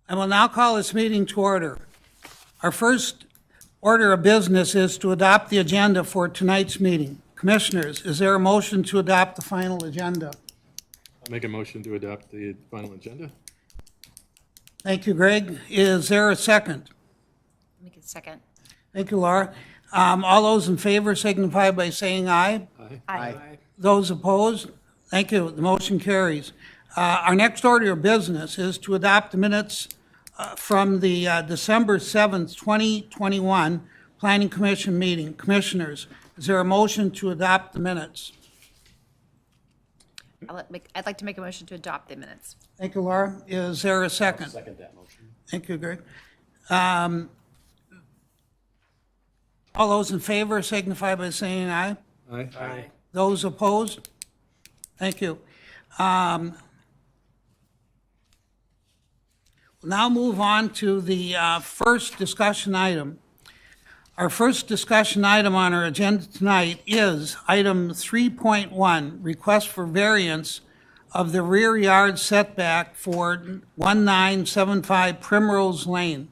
I will now call this meeting to order. Our first order of business is to adopt the agenda for tonight's meeting. Commissioners, is there a motion to adopt the final agenda? I'll make a motion to adopt the final agenda. Thank you, Greg. Is there a second? Make it second. Thank you, Laura. All those in favor signify by saying aye. Aye. Those opposed? Thank you. The motion carries. Our next order of business is to adopt the minutes from the December 7th, 2021 Planning Commission meeting. Commissioners, is there a motion to adopt the minutes? I'd like to make a motion to adopt the minutes. Thank you, Laura. Is there a second? I'll second that motion. Thank you, Greg. All those in favor signify by saying aye. Aye. Aye. Those opposed? Thank you. We'll now move on to the first discussion item. Our first discussion item on our agenda tonight is item 3.1, request for variance of the rear yard setback for 1975 Primrose Lane.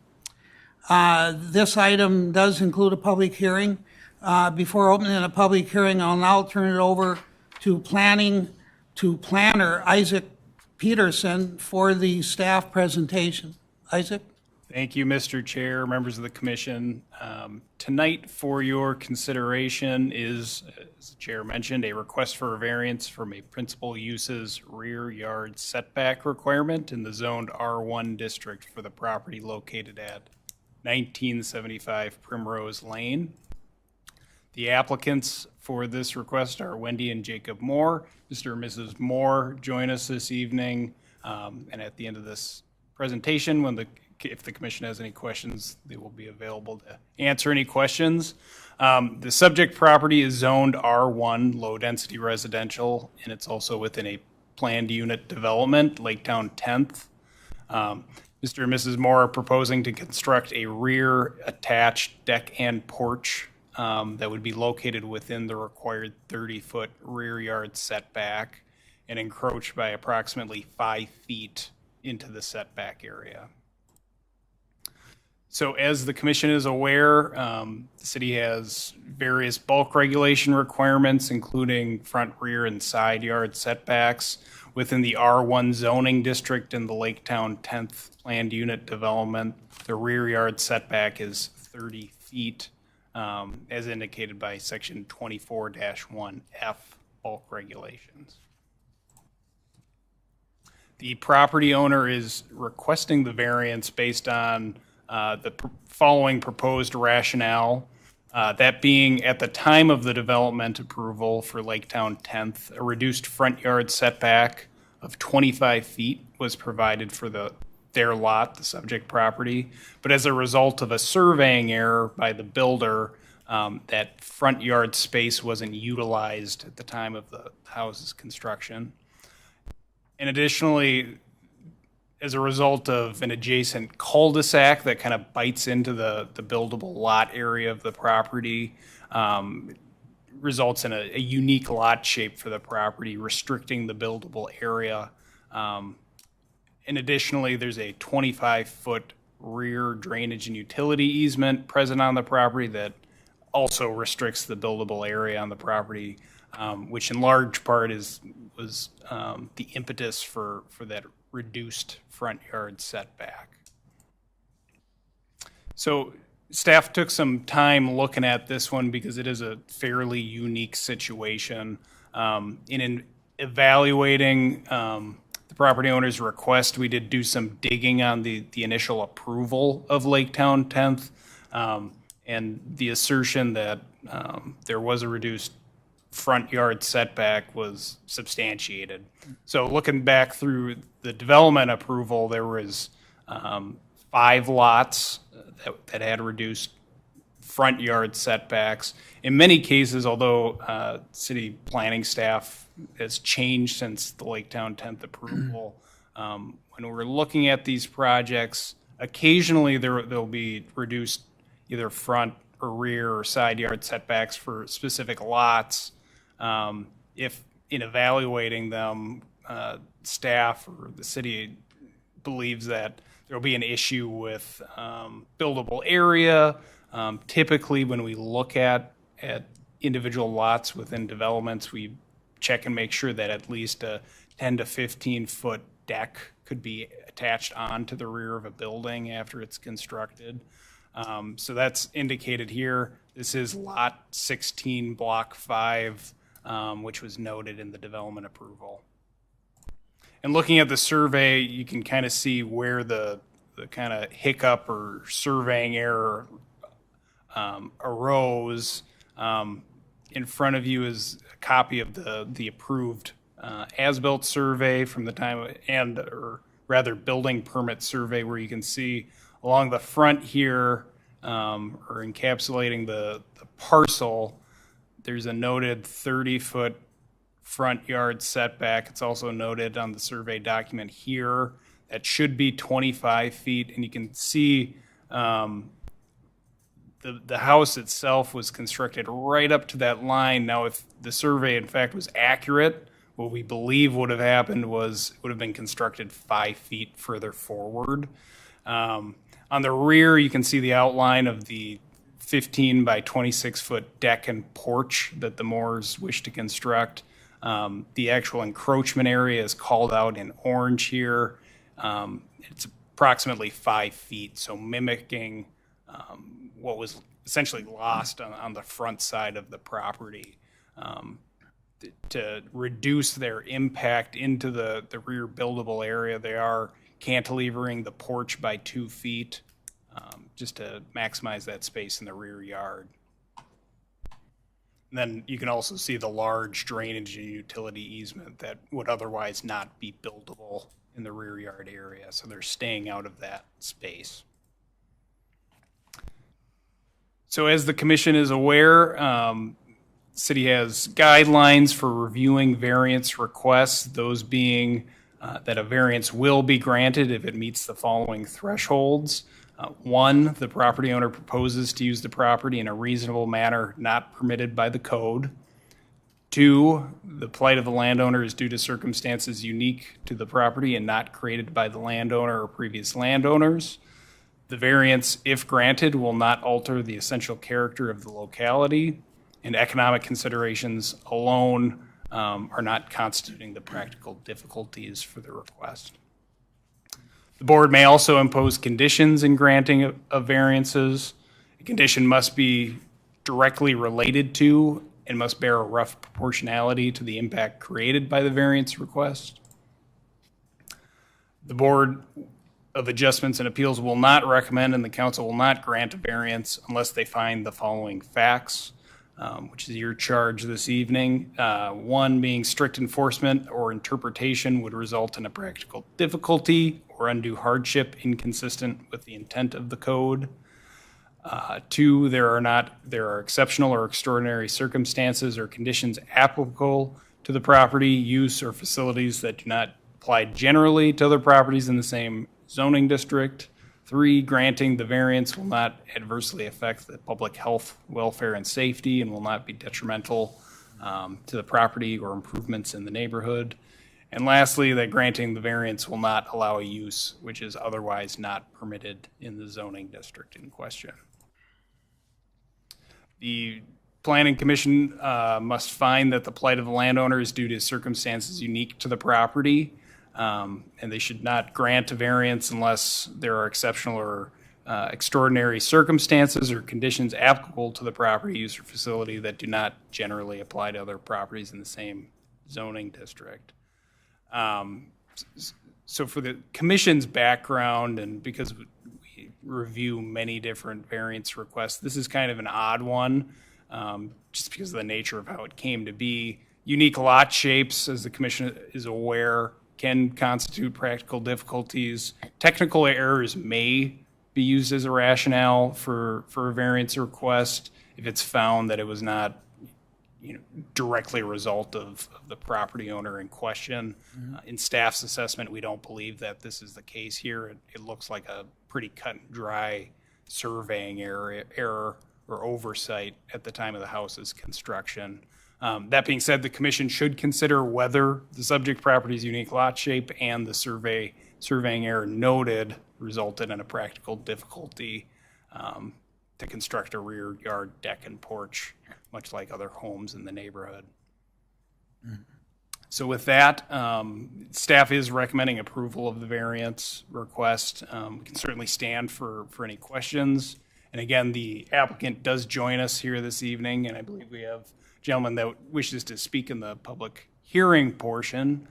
This item does include a public hearing. Before opening a public hearing, I'll now turn it over to planner Isaac Peterson for the staff presentation. Isaac? Thank you, Mr. Chair, members of the commission. Tonight for your consideration is, as the chair mentioned, a request for a variance from a principal uses rear yard setback requirement in the zoned R1 district for the property located at 1975 Primrose Lane. The applicants for this request are Wendy and Jacob Moore. Mr. and Mrs. Moore join us this evening, and at the end of this presentation, if the commission has any questions, they will be available to answer any questions. The subject property is zoned R1, low-density residential, and it's also within a planned unit development, Laketown 10th. Mr. and Mrs. Moore are proposing to construct a rear attached deck and porch that would be located within the required 30-foot rear yard setback and encroach by approximately 5 feet into the setback area. So as the commission is aware, the city has various bulk regulation requirements, including front, rear, and side yard setbacks within the R1 zoning district in the Laketown 10th planned unit development. The rear yard setback is 30 feet, as indicated by section 24-1F bulk regulations. The property owner is requesting the variance based on the following proposed rationale, that being at the time of the development approval for Laketown 10th, a reduced front yard setback of 25 feet was provided for their lot, the subject property, but as a result of a surveying error by the builder, that front yard space wasn't utilized at the time of the house's construction. And additionally, as a result of an adjacent cul-de-sac that kind of bites into the buildable lot area of the property, results in a unique lot shape for the property, restricting the buildable area. And additionally, there's a 25-foot rear drainage and utility easement present on the property that also restricts the buildable area on the property, which in large part was the impetus for that reduced front yard setback. So staff took some time looking at this one because it is a fairly unique situation. In evaluating the property owner's request, we did do some digging on the initial approval of Laketown 10th, and the assertion that there was a reduced front yard setback was substantiated. So looking back through the development approval, there was 5 lots that had reduced front yard setbacks. In many cases, although city planning staff has changed since the Laketown 10th approval, when we're looking at these projects, occasionally there'll be reduced either front or rear or side yard setbacks for specific lots. If in evaluating them, staff or the city believes that there'll be an issue with buildable area. Typically, when we look at individual lots within developments, we check and make sure that at least a 10 to 15 foot deck could be attached onto the rear of a building after it's constructed. So that's indicated here. This is lot 16, block 5, which was noted in the development approval. And looking at the survey, you can kind of see where the kind of hiccup or surveying error arose. In front of you is a copy of the approved as-built survey from the time, or rather building permit survey, where you can see along the front here, or encapsulating the parcel, there's a noted 30-foot front yard setback. It's also noted on the survey document here that should be 25 feet, and you can see the house itself was constructed right up to that line. Now, if the survey, in fact, was accurate, what we believe would have happened was it would have been constructed 5 feet further forward. On the rear, you can see the outline of the 15 by 26 foot deck and porch that the Moores wish to construct. The actual encroachment area is called out in orange here. It's approximately 5 feet, so mimicking what was essentially lost on the front side of the property. To reduce their impact into the rear buildable area, they are cantilevering the porch by 2 feet, just to maximize that space in the rear yard. And then you can also see the large drainage and utility easement that would otherwise not be buildable in the rear yard area, so they're staying out of that space. So as the commission is aware, city has guidelines for reviewing variance requests, those being that a variance will be granted if it meets the following thresholds. 1, the property owner proposes to use the property in a reasonable manner not permitted by the code. 2, the plight of the landowner is due to circumstances unique to the property and not created by the landowner or previous landowners. The variance, if granted, will not alter the essential character of the locality, and economic considerations alone are not constituting the practical difficulties for the request. The board may also impose conditions in granting of variances. A condition must be directly related to and must bear a rough proportionality to the impact created by the variance request. The Board of Adjustments and Appeals will not recommend, and the council will not grant a variance unless they find the following facts, which is your charge this evening. 1 being strict enforcement or interpretation would result in a practical difficulty or undue hardship inconsistent with the intent of the code. 2, there are exceptional or extraordinary circumstances or conditions applicable to the property, use, or facilities that do not apply generally to other properties in the same zoning district. 3, granting the variance will not adversely affect the public health, welfare, and safety and will not be detrimental to the property or improvements in the neighborhood. And lastly, that granting the variance will not allow a use which is otherwise not permitted in the zoning district in question. The Planning Commission must find that the plight of the landowner is due to circumstances unique to the property, and they should not grant a variance unless there are exceptional or extraordinary circumstances or conditions applicable to the property, use, or facility that do not generally apply to other properties in the same zoning district. So for the commission's background, and because we review many different variance requests, this is kind of an odd one, just because of the nature of how it came to be. Unique lot shapes, as the commission is aware, can constitute practical difficulties. Technical errors may be used as a rationale for a variance request if it's found that it was not directly a result of the property owner in question. In staff's assessment, we don't believe that this is the case here. It looks like a pretty cut and dry surveying error or oversight at the time of the house's construction. That being said, the commission should consider whether the subject property's unique lot shape and the surveying error noted resulted in a practical difficulty to construct a rear yard deck and porch, much like other homes in the neighborhood. So with that, staff is recommending approval of the variance request. We can certainly stand for any questions. And again, the applicant does join us here this evening, and I believe we have a gentleman that wishes to speak in the public hearing portion.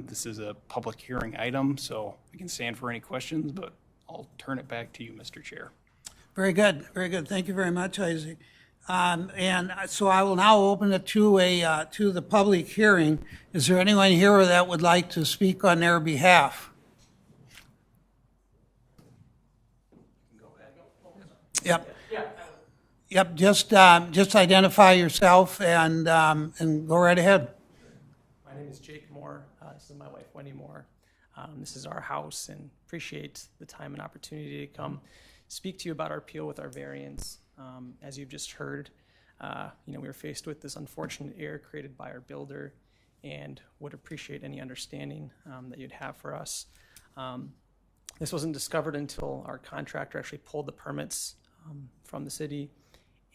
This is a public hearing item, so we can stand for any questions, but I'll turn it back to you, Mr. Chair. Very good, very good. Thank you very much, Isaac. And so I will now open it to the public hearing. Is there anyone here that would like to speak on their behalf? Yep. Yep, just identify yourself and go right ahead. My name is Jake Moore. This is my wife, Wendy Moore. This is our house, and appreciate the time and opportunity to come speak to you about our appeal with our variance. As you've just heard, we were faced with this unfortunate error created by our builder, and would appreciate any understanding that you'd have for us. This wasn't discovered until our contractor actually pulled the permits from the city,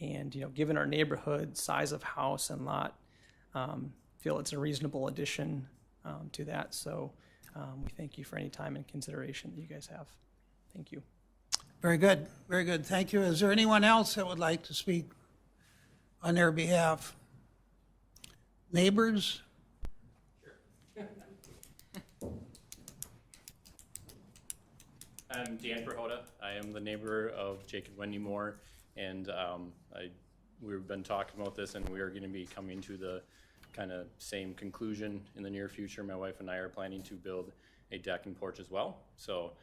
and given our neighborhood, size of house and lot, feel it's a reasonable addition to that. So we thank you for any time and consideration that you guys have. Thank you. Very good, very good. Thank you. Is there anyone else that would like to speak on their behalf? Neighbors? I'm Dan Verhoda. I am the neighbor of Jake and Wendy Moore, and we've been talking about this, and we are going to be coming to the kind of same conclusion in the near future. My wife and I are planning to build a deck and porch as well. So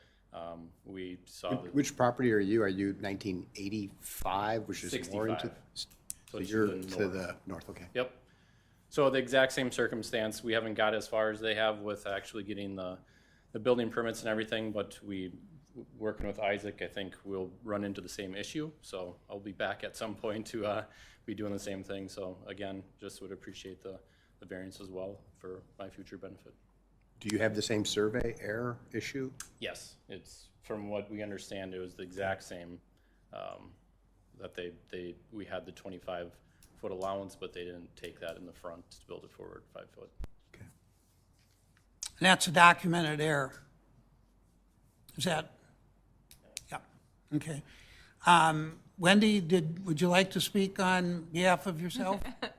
we saw Which property are you? Are you 1985, which is 65. more into? So it's you're to the to north. the north, okay. Yep. So the exact same circumstance. We haven't got as far as they have with actually getting the building permits and everything, but working with Isaac, I think we'll run into the same issue. So I'll be back at some point to be doing the same thing. So again, just would appreciate the variance as well for my future benefit. Do you have the same survey error issue? Yes, it's from what we understand, it was the exact same that we had the 25-foot allowance, but they didn't take that in the front to build it forward 5 foot. Okay. And that's a documented error. Is that? Yeah. Okay. Wendy, would you like to speak on behalf of yourself? I have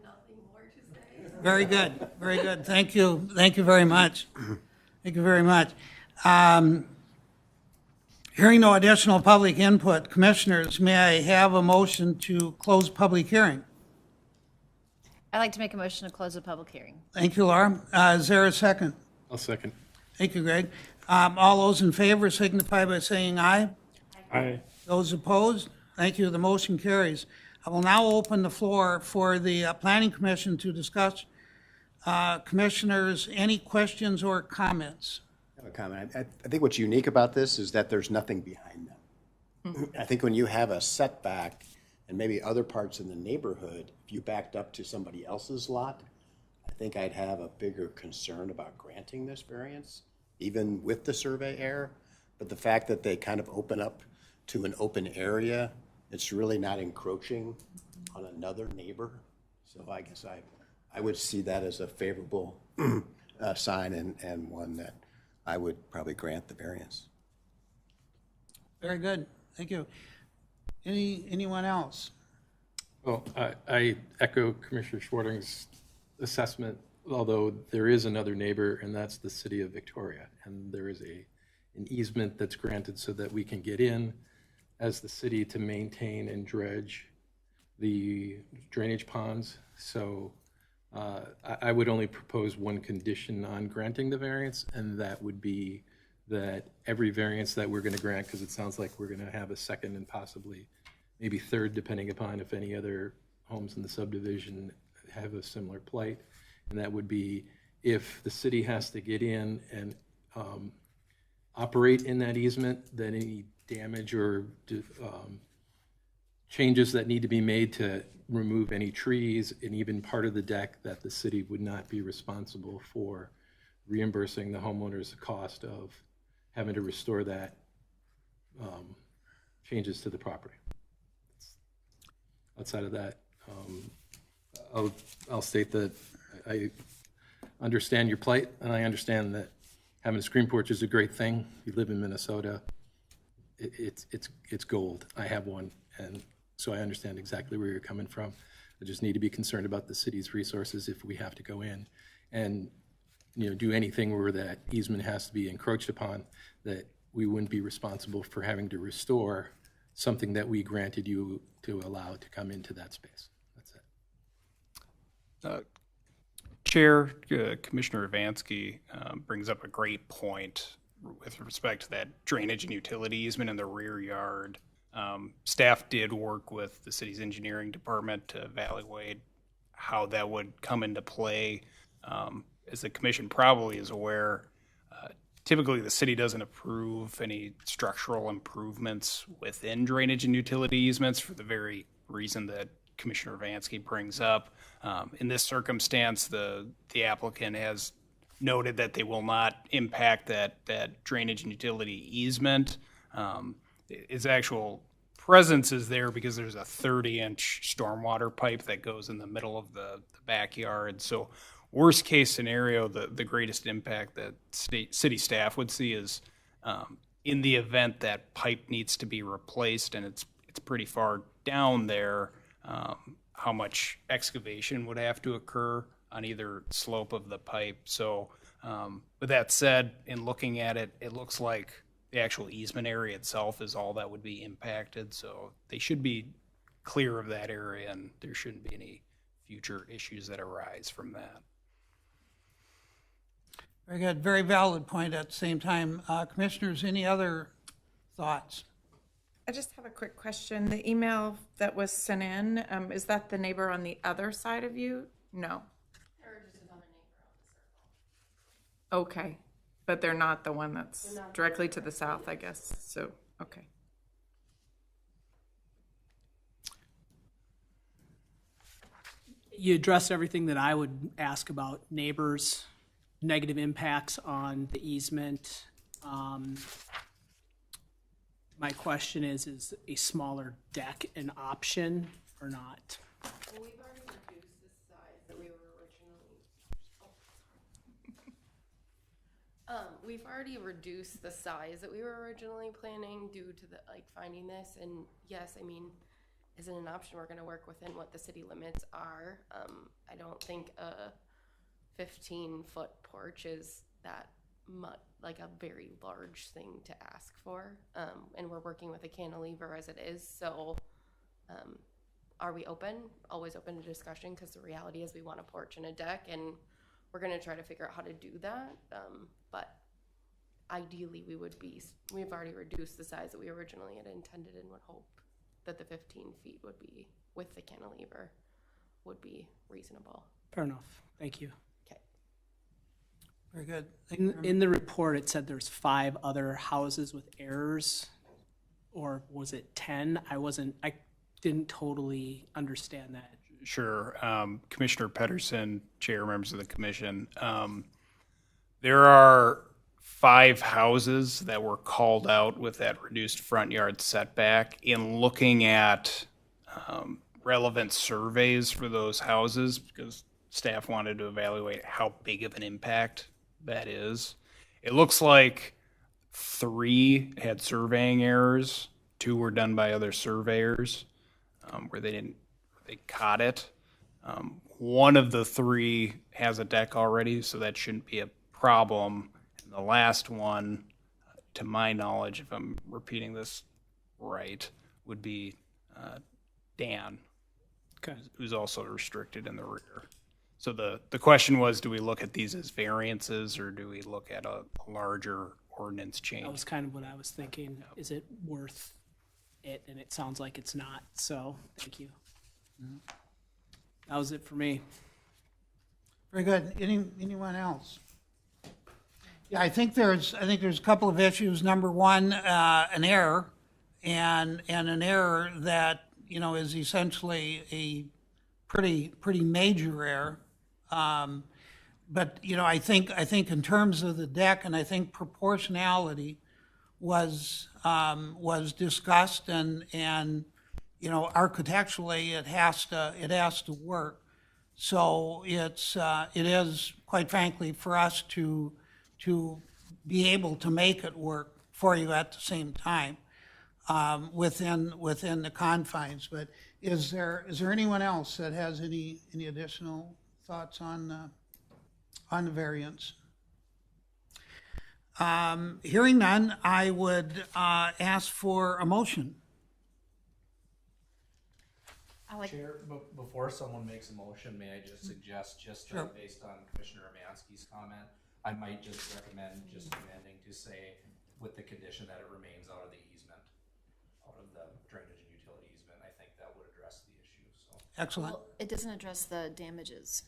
nothing more to say. Very good, very good. Thank you. Thank you very much. Thank you very much. Hearing no additional public input, commissioners, may I have a motion to close public hearing? I'd like to make a motion to close the public hearing. Thank you, Laura. Is there a second? I'll second. Thank you, Greg. All those in favor signify by saying aye. Aye. Those opposed? Thank you. The motion carries. I will now open the floor for the Planning Commission to discuss. Commissioners, any questions or comments? I have a comment. I think what's unique about this is that there's nothing behind them. I think when you have a setback and maybe other parts in the neighborhood, if you backed up to somebody else's lot, I think I'd have a bigger concern about granting this variance, even with the survey error. But the fact that they kind of open up to an open area, it's really not encroaching on another neighbor. So I guess I would see that as a favorable sign and one that I would probably grant the variance. Very good. Thank you. Anyone else? Well, I echo Commissioner Schwarting's assessment, although there is another neighbor, and that's the city of Victoria. And there is an easement that's granted so that we can get in as the city to maintain and dredge the drainage ponds. So I would only propose one condition on granting the variance, and that would be that every variance that we're going to grant, because it sounds like we're going to have a second and possibly maybe third, depending upon if any other homes in the subdivision have a similar plight, and that would be if the city has to get in and operate in that easement, then any damage or changes that need to be made to remove any trees and even part of the deck, that the city would not be responsible for reimbursing the homeowners the cost of having to restore that changes to the property. Outside of that, I'll state that I understand your plight, and I understand that having a screen porch is a great thing. You live in Minnesota, it's gold. I have one, and so I understand exactly where you're coming from. I just need to be concerned about the city's resources if we have to go in and do anything where that easement has to be encroached upon, that we wouldn't be responsible for having to restore something that we granted you to allow to come into that space. That's it. Chair, Commissioner Ivansky brings up a great point with respect to that drainage and utility easement in the rear yard. Staff did work with the city's engineering department to evaluate how that would come into play. As the commission probably is aware, typically the city doesn't approve any structural improvements within drainage and utility easements for the very reason that Commissioner Vansky brings up. In this circumstance, the applicant has noted that they will not impact that drainage and utility easement. Its actual presence is there because there's a 30-inch stormwater pipe that goes in the middle of the backyard. So worst case scenario, the greatest impact that city staff would see is in the event that pipe needs to be replaced and it's pretty far down there, how much excavation would have to occur on either slope of the pipe. So with that said, in looking at it, it looks like the actual easement area itself is all that would be impacted. So they should be clear of that area and there shouldn't be any future issues that arise from that. Very good. Very valid point at the same time. Commissioners, any other thoughts? I just have a quick question. The email that was sent in, is that the neighbor on the other side of you? No. Or just another neighbor on the circle. Okay. But they're not the one that's directly to the south, I guess. So, okay. You addressed everything that I would ask about neighbors, negative impacts on the easement. My question is a smaller deck an option or not? Well, we've already reduced the size that we were originally. We've already reduced the size that we were originally planning due to the finding this, and yes, I mean, is it an option? We're going to work within what the city limits are. I don't think a 15-foot porch is that much, like a very large thing to ask for, and we're working with a cantilever as it is. So, are we open? Always open to discussion, because the reality is we want a porch and a deck, and we're going to try to figure out how to do that. But ideally, we've already reduced the size that we originally had intended, and would hope that the 15 feet would be, with the cantilever, would be reasonable. Fair enough. Thank you. Okay. Very good. Thank you. In the report, it said there's 5 other houses with errors, or was it 10? I didn't totally understand that. Sure. Commissioner Pedersen, Chair, members of the commission. There are 5 houses that were called out with that reduced front yard setback. In looking at relevant surveys for those houses, because staff wanted to evaluate how big of an impact that is, it looks like 3 had surveying errors, 2 were done by other surveyors where they caught it. One of the 3 has a deck already, so that shouldn't be a problem. And the last one, to my knowledge, if I'm repeating this right, would be Dan, who's also restricted in the rear. So the question was, do we look at these as variances, or do we look at a larger ordinance change? That was kind of what I was thinking. Is it worth it? And it sounds like it's not. So thank you. That was it for me. Very good. Anyone else? Yeah, I think there's a couple of issues. Number one, an error, and an error that is essentially a pretty major error. But I think in terms of the deck, and I think proportionality, was discussed, and you know, architecturally it has to work. So it is, quite frankly, for us to be able to make it work for you at the same time, within the confines. But is there anyone else that has any additional thoughts on the variance? Hearing none, I would ask for a motion. Chair, before someone makes a motion, may I just suggest, Sure. Based on Commissioner Amansky's comment, I might just recommend just amending to say, with the condition that it remains out of the easement, out of the drainage and utility easement. I think that would address the issue, so. Excellent. Well, it doesn't address the damages.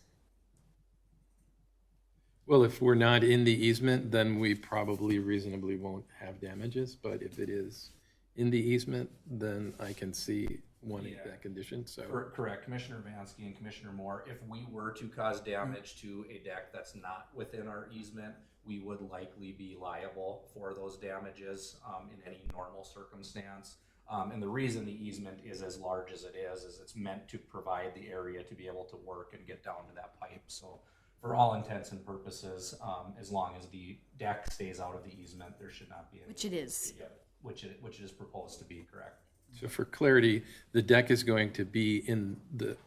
Well, if we're not in the easement, then we probably reasonably won't have damages, but if it is in the easement, then I can see wanting that condition, so. Correct, Commissioner Vansky and Commissioner Moore, if we were to cause damage to a deck that's not within our easement, we would likely be liable for those damages, in any normal circumstance. And the reason the easement is as large as it is it's meant to provide the area to be able to work and get down to that pipe, so. For all intents and purposes, as long as the deck stays out of the easement, there should not be any. Which it is. Yeah, which it is proposed to be, correct. So for clarity, the deck is going to be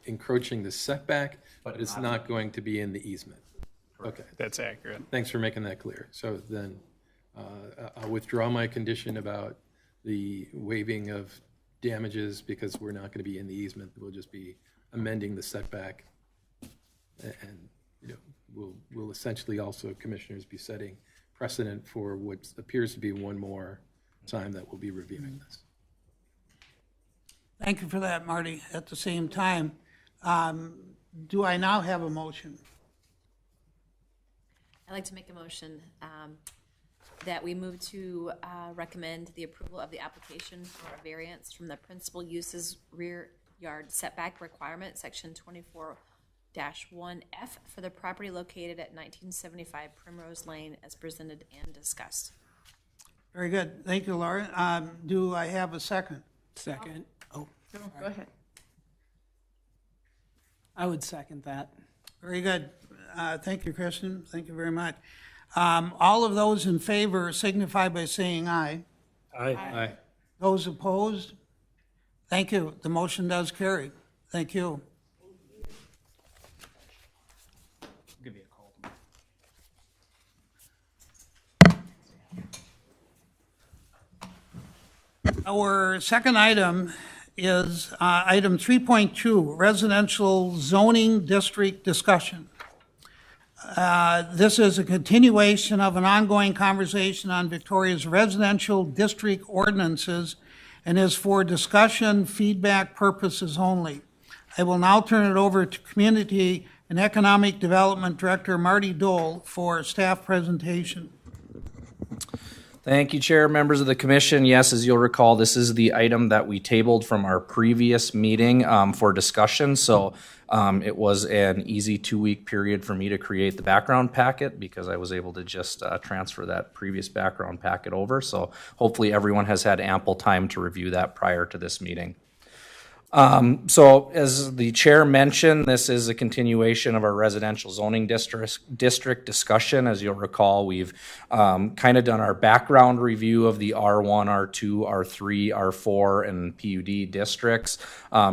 encroaching the setback, but it's not going to be in the easement. Okay, That's accurate. thanks for making that clear. So then I'll withdraw my condition about the waiving of damages because we're not going to be in the easement. We'll just be amending the setback. And, you know, we'll essentially also, commissioners, be setting precedent for what appears to be one more time that we'll be reviewing this. Thank you for that, Marty. At the same time, do I now have a motion? I'd like to make a motion that we move to recommend the approval of the application for a variance from the principal uses rear yard setback requirement, section 24-1F, for the property located at 1975 Primrose Lane as presented and discussed. Very good. Thank you, Laura. Do I have a second? Second. Oh, No, go ahead. I would second that. Very good. Thank you, Kristen. Thank you very much. All of those in favor signify by saying aye. Aye. Those opposed? Thank you. The motion does carry. Thank you. I'll give you a call tomorrow. Our second item is item 3.2, residential zoning district discussion. This is a continuation of an ongoing conversation on Victoria's residential district ordinances and is for discussion, feedback purposes only. I will now turn it over to Community and Economic Development Director Marty Dole for staff presentation. Thank you, Chair, members of the Commission. Yes, as you'll recall, this is the item that we tabled from our previous meeting for discussion. So it was an easy 2-week period for me to create the background packet because I was able to just transfer that previous background packet over. So hopefully everyone has had ample time to review that prior to this meeting. So as the chair mentioned, this is a continuation of our residential zoning district discussion. As you'll recall, we've kind of done our background review of the R1, R2, R3, R4, and PUD districts,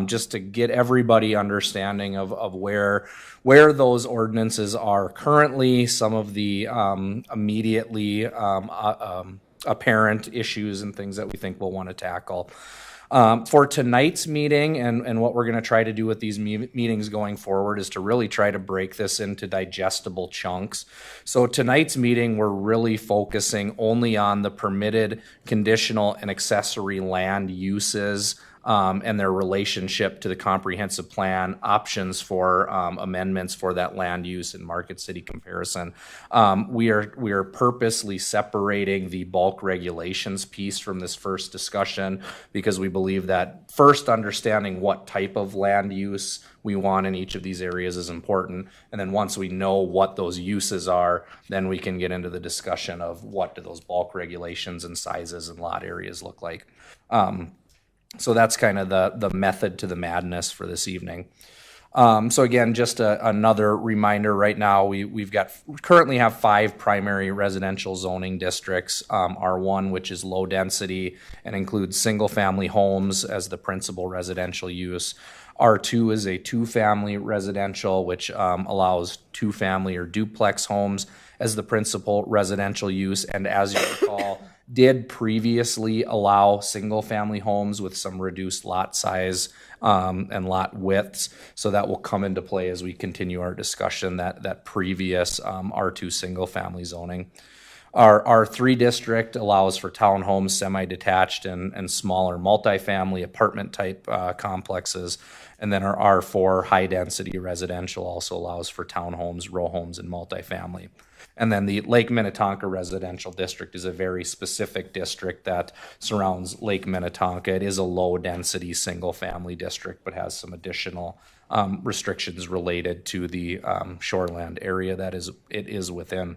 just to get everybody understanding of where those ordinances are currently, some of the immediately apparent issues and things that we think we'll want to tackle. For tonight's meeting and what we're going to try to do with these meetings going forward is to really try to break this into digestible chunks. So tonight's meeting, we're really focusing only on the permitted conditional and accessory land uses and their relationship to the comprehensive plan, options for amendments for that land use and market city comparison. We are purposely separating the bulk regulations piece from this first discussion because we believe that first understanding what type of land use we want in each of these areas is important. And then once we know what those uses are, then we can get into the discussion of what do those bulk regulations and sizes and lot areas look like. So that's kind of the method to the madness for this evening. So again, just another reminder right now, we've currently have 5 primary residential zoning districts. R1, which is low density and includes single family homes as the principal residential use. R2 is a 2-family residential, which allows 2-family or duplex homes as the principal residential use. And as you recall, did previously allow single-family homes with some reduced lot size and lot widths. So that will come into play as we continue our discussion, that previous R2 single-family zoning. Our R3 district allows for townhomes, semi-detached, and smaller multifamily apartment-type complexes. And then our R4 high-density residential also allows for townhomes, row homes, and multifamily. And then the Lake Minnetonka Residential District is a very specific district that surrounds Lake Minnetonka. It is a low-density single-family district, but has some additional restrictions related to the shoreland area that it is within.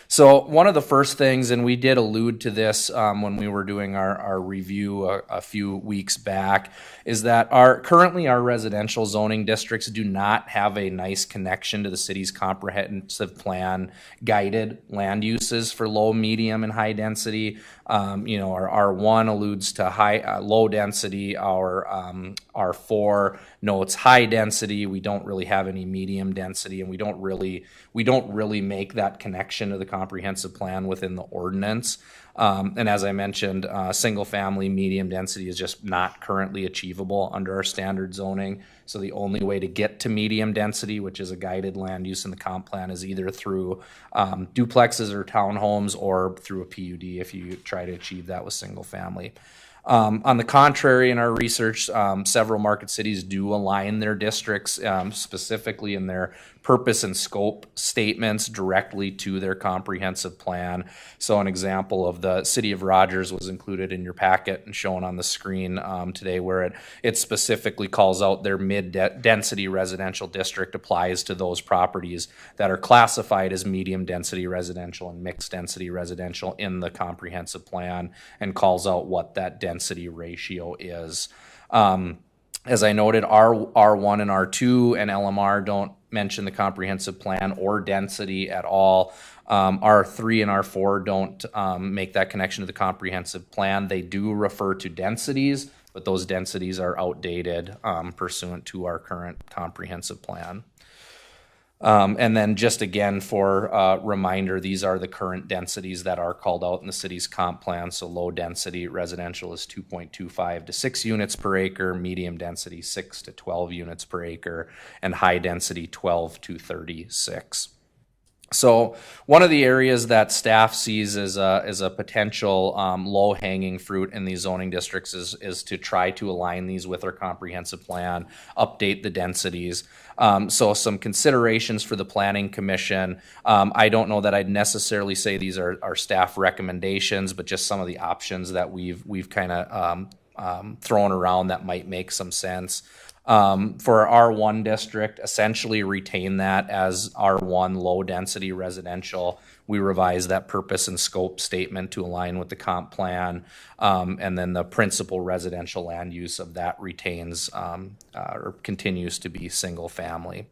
So one of the first things, and we did allude to this when we were doing our review a few weeks back, is that currently our residential zoning districts do not have a nice connection to the city's comprehensive plan guided land uses for low, medium, and high density. Our R1 alludes to low density. Our R4 notes high density. We don't really have any medium density, and we don't really make that connection to the comprehensive plan within the ordinance. And as I mentioned, single family medium density is just not currently achievable under our standard zoning. So the only way to get to medium density, which is a guided land use in the comp plan, is either through duplexes or townhomes or through a PUD if you try to achieve that with single family. On the contrary, in our research, several market cities do align their districts specifically in their purpose and scope statements directly to their comprehensive plan. So an example of the city of Rogers was included in your packet and shown on the screen today, where it specifically calls out their mid-density residential district applies to those properties that are classified as medium-density residential and mixed-density residential in the comprehensive plan, and calls out what that density ratio is. As I noted, R1 and R2 and LMR don't mention the comprehensive plan or density at all. R3 and R4 don't make that connection to the comprehensive plan. They do refer to densities, but those densities are outdated pursuant to our current comprehensive plan. And then just again for reminder, these are the current densities that are called out in the city's comp plan. So low density residential is 2.25 to 6 units per acre, medium density 6 to 12 units per acre, and high density 12 to 36. So one of the areas that staff sees as a potential low-hanging fruit in these zoning districts is to try to align these with our comprehensive plan, update the densities. So some considerations for the Planning Commission. I don't know that I'd necessarily say these are staff recommendations, but just some of the options that we've kind of thrown around that might make some sense. For our R1 district, essentially retain that as R1 low density residential. We revise that purpose and scope statement to align with the comp plan. And then the principal residential land use of that retains or continues to be single family.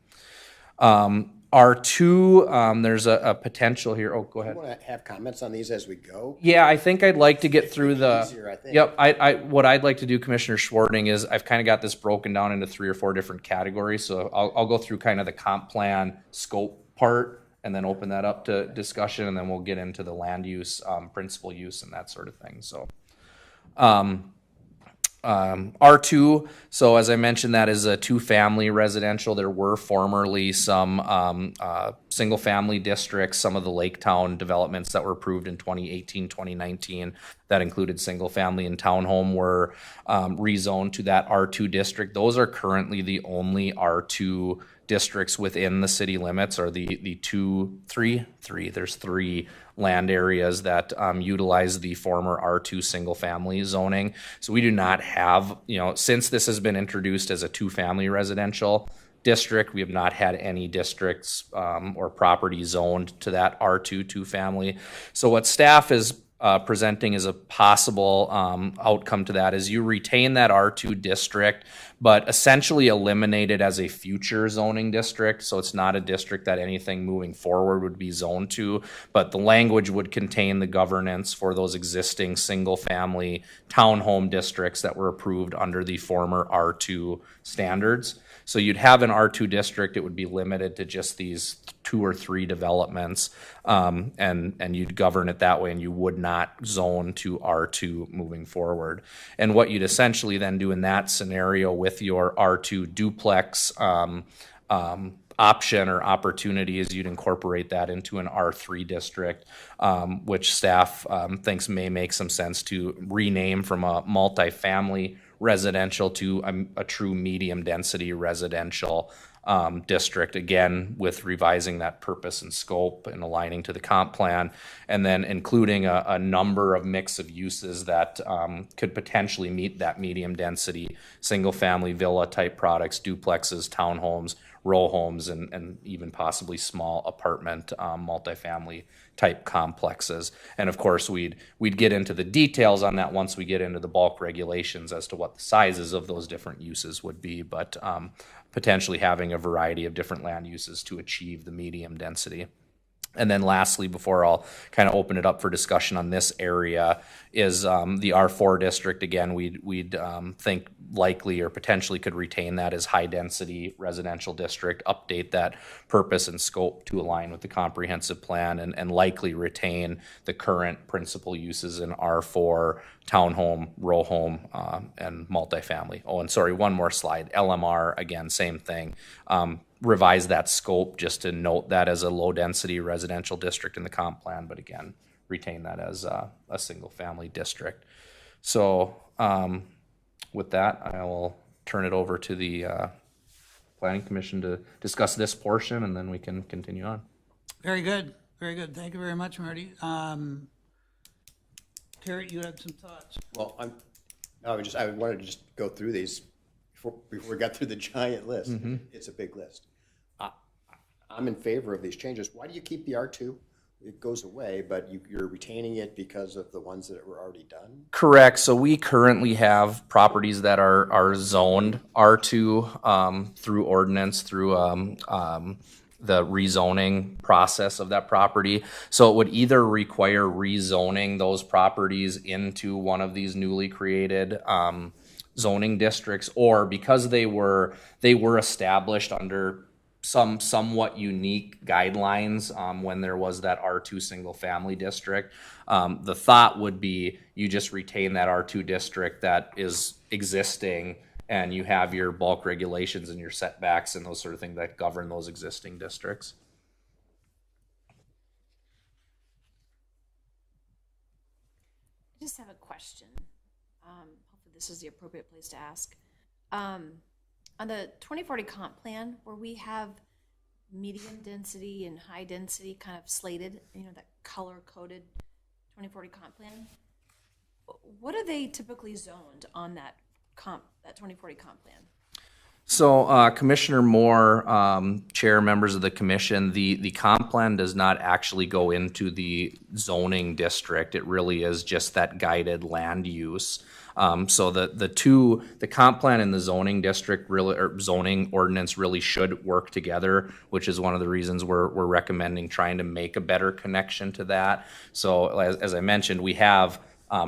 R2, there's a potential here. Oh, go ahead. You want to have comments on these as we go? Yeah, I think I'd like to get through the. Easier, I think. Yep. What I'd like to do, Commissioner Schwarting, is I've kind of got this broken down into 3 or 4 different categories. So I'll go through kind of the comp plan scope part, and then open that up to discussion, and then we'll get into the land use, principal use, and that sort of thing. So. R2, so as I mentioned, that is a two-family residential. There were formerly some single-family districts, some of the Laketown developments that were approved in 2018, 2019, that included single-family and townhome were rezoned to that R2 district. Those are currently the only R2 districts within the city limits, or there's three land areas that utilize the former R2 single-family zoning. So we do not have, since this has been introduced as a two-family residential district, we have not had any districts or property zoned to that R2 two-family. So what staff is presenting as a possible outcome to that is you retain that R2 district, but essentially eliminate it as a future zoning district. So it's not a district that anything moving forward would be zoned to, but the language would contain the governance for those existing single-family townhome districts that were approved under the former R2 standards. So you'd have an R2 district, it would be limited to just these 2 or 3 developments, and you'd govern it that way, and you would not zone to R2 moving forward. And what you'd essentially then do in that scenario with your R2 duplex option or opportunity is you'd incorporate that into an R3 district, which staff thinks may make some sense to rename from a multifamily residential to a true medium density residential district, again with revising that purpose and scope and aligning to the comp plan, and then including a number of mix of uses that could potentially meet that medium density single family villa type products, duplexes, townhomes, row homes, and even possibly small apartment multifamily type complexes. And of course we'd get into the details on that once we get into the bulk regulations as to what the sizes of those different uses would be, but potentially having a variety of different land uses to achieve the medium density. And then lastly, before I'll kind of open it up for discussion on this area, is the R4 district. Again, we'd think likely or potentially could retain that as high density residential district, update that purpose and scope to align with the comprehensive plan, and likely retain the current principal uses in R4, townhome, row home, and multifamily. Oh, and sorry, one more slide. LMR, again, same thing. Revise that scope just to note that as a low density residential district in the comp plan, but again, retain that as a single family district. So with that, I will turn it over to the Planning Commission to discuss this portion, and then we can continue on. Very good. Very good. Thank you very much, Marty. Terry, you had some thoughts. Well, I wanted to just go through these before we got through the giant list. Mm-hmm. It's a big list. I'm in favor of these changes. Why do you keep the R2? It goes away, but you're retaining it because of the ones that were already done? Correct. So we currently have properties that are zoned R2 through ordinance, through the rezoning process of that property. So it would either require rezoning those properties into one of these newly created zoning districts, or because they were established under some somewhat unique guidelines when there was that R2 single family district. The thought would be you just retain that R2 district that is existing, and you have your bulk regulations and your setbacks and those sort of things that govern those existing districts. I just have a question. Hopefully this is the appropriate place to ask. On the 2040 comp plan, where we have medium density and high density kind of slated, that color-coded 2040 comp plan, what are they typically zoned on that 2040 comp plan? So Commissioner Moore, Chair, members of the commission, the comp plan does not actually go into the zoning district. It really is just that guided land use. So the comp plan and the zoning district really, or zoning ordinance really should work together, which is one of the reasons we're recommending trying to make a better connection to that. So as I mentioned, we have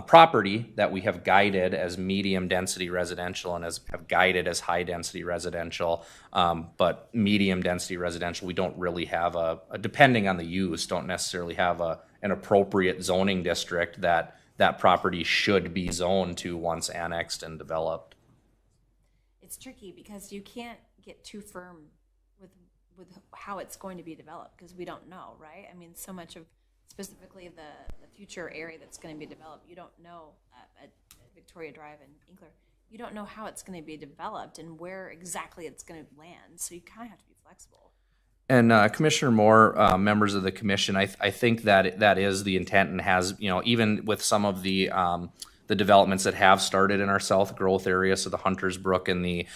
property that we have guided as medium density residential and have guided as high density residential, but medium density residential, we don't really have depending on the use, don't necessarily have an appropriate zoning district that that property should be zoned to once annexed and developed. It's tricky because you can't get too firm with how it's going to be developed because we don't know, right? I mean, so much of specifically the future area that's going to be developed, you don't know at Victoria Drive and Inkler, you don't know how it's going to be developed and where exactly it's going to land. So you kind of have to be flexible. And Commissioner Moore, members of the commission, I think that is the intent and has, even with some of the developments that have started in our south growth area, so the Hunters Brook and the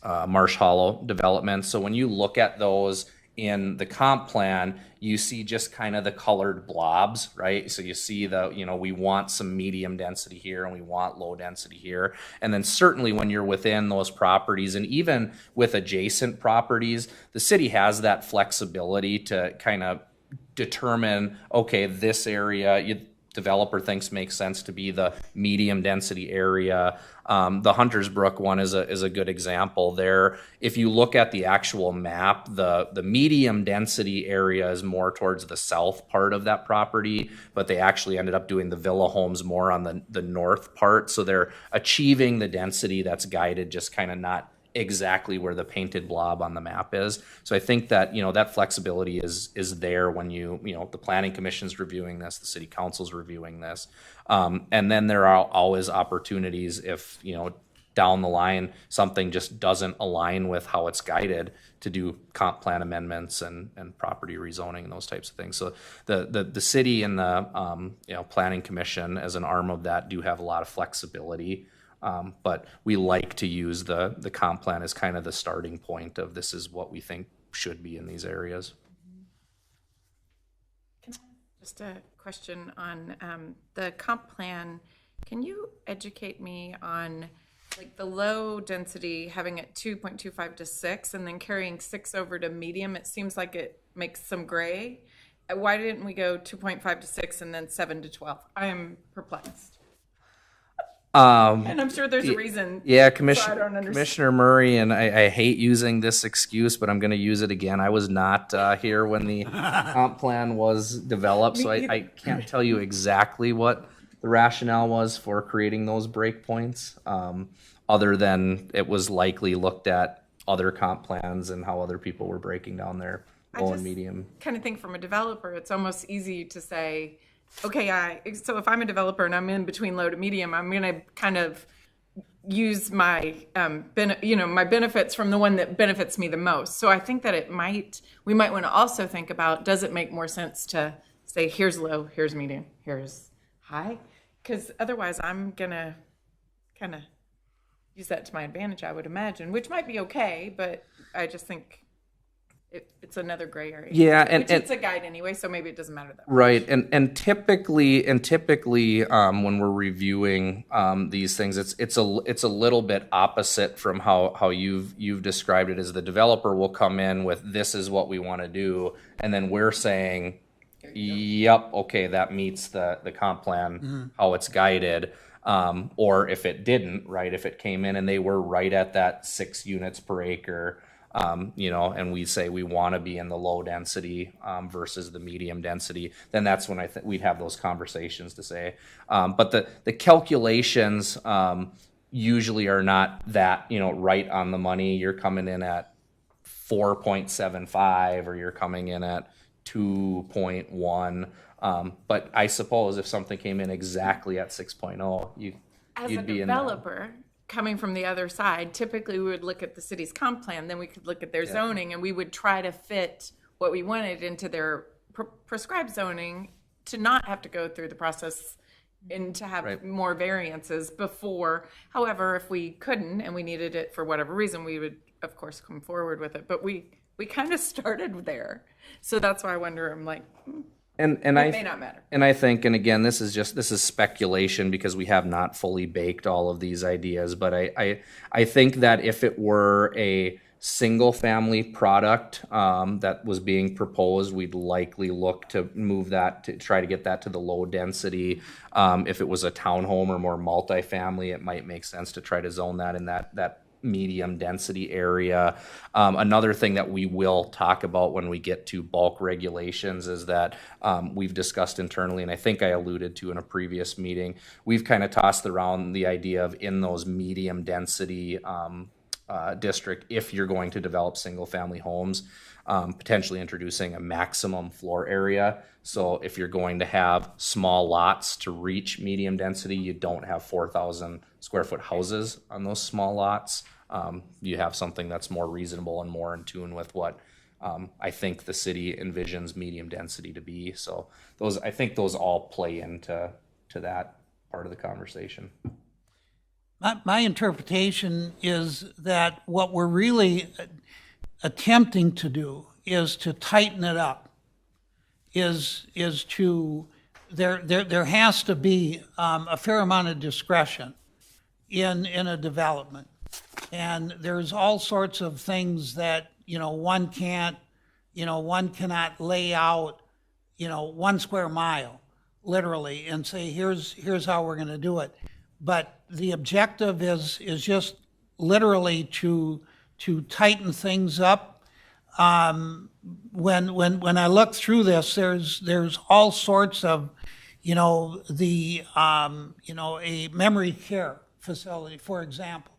Marsh Hollow developments. So when you look at those in the comp plan, you see just kind of the colored blobs, right? So you see we want some medium density here and we want low density here. And then certainly when you're within those properties and even with adjacent properties, the city has that flexibility to kind of determine, okay, this area, developer thinks makes sense to be the medium density area. The Hunters Brook one is a good example there. If you look at the actual map, the medium density area is more towards the south part of that property, but they actually ended up doing the villa homes more on the north part. So they're achieving the density that's guided, just kind of not exactly where the painted blob on the map is. So I think that, that flexibility is there when the planning commission's reviewing this, the city council's reviewing this. And then there are always opportunities if, down the line, something just doesn't align with how it's guided to do comp plan amendments and property rezoning and those types of things. So the city and the, planning commission as an arm of that do have a lot of flexibility. But we like to use the comp plan as kind of the starting point of this is what we think should be in these areas. Just a question on the comp plan. Can you educate me on like the low density having it 2.25 to 6 and then carrying 6 over to medium? It seems like it makes some gray. Why didn't we go 2.5 to 6 and then 7 to 12? I am perplexed. And I'm sure there's a reason. Yeah, so Commissioner Murray, and I hate using this excuse, but I'm going to use it again. I was not here when the comp plan was developed, so I can't tell you exactly what the rationale was for creating those breakpoints, other than it was likely looked at other comp plans and how other people were breaking down their low and medium. Kind of think from a developer, it's almost easy to say, okay, so if I'm a developer and I'm in between low to medium, I'm going to kind of use my, my benefits from the one that benefits me the most. So I think that we might want to also think about, does it make more sense to say, here's low, here's medium, here's high? Because otherwise I'm going to kind of use that to my advantage, I would imagine, which might be okay, but I just think it's another gray area. Yeah, and it's a guide anyway, so maybe it doesn't matter that much. Right, and typically when we're reviewing these things, it's a little bit opposite from how you've described it. As the developer will come in with, this is what we want to do, and then we're saying, yep, okay, that meets the comp plan, how it's guided. Or if it didn't, right, if it came in and they were right at that 6 units per acre, and we say we want to be in the low density versus the medium density, then that's when I think we'd have those conversations to say. But the calculations usually are not that, right on the money. You're coming in at 4.75 or you're coming in at 2.1. But I suppose if something came in exactly at 6.0, you'd be in there. As a developer, coming from the other side, typically we would look at the city's comp plan, then we could look at their zoning, and we would try to fit what we wanted into their prescribed zoning to not have to go through the process and to have more variances before. However, if we couldn't and we needed it for whatever reason, we would, of course, come forward with it. But we kind of started there. So that's why I wonder, I'm like, it may not matter. And I think, and again, this is speculation because we have not fully baked all of these ideas, but I think that if it were a single family product that was being proposed, we'd likely look to move that to try to get that to the low density. If it was a townhome or more multifamily, it might make sense to try to zone that in that medium density area. Another thing that we will talk about when we get to bulk regulations is that we've discussed internally, and I think I alluded to in a previous meeting, we've kind of tossed around the idea of in those medium density district, if you're going to develop single family homes, potentially introducing a maximum floor area. So if you're going to have small lots to reach medium density, you don't have 4,000 square foot houses on those small lots. You have something that's more reasonable and more in tune with what I think the city envisions medium density to be. So I think those all play into that part of the conversation. My interpretation is that what we're really attempting to do is to tighten it up. There has to be a fair amount of discretion in a development. And there's all sorts of things that, one cannot lay out, 1 square mile, literally, and say, here's how we're going to do it. But the objective is just literally to tighten things up. When I look through this, there's all sorts of, a memory care facility, for example.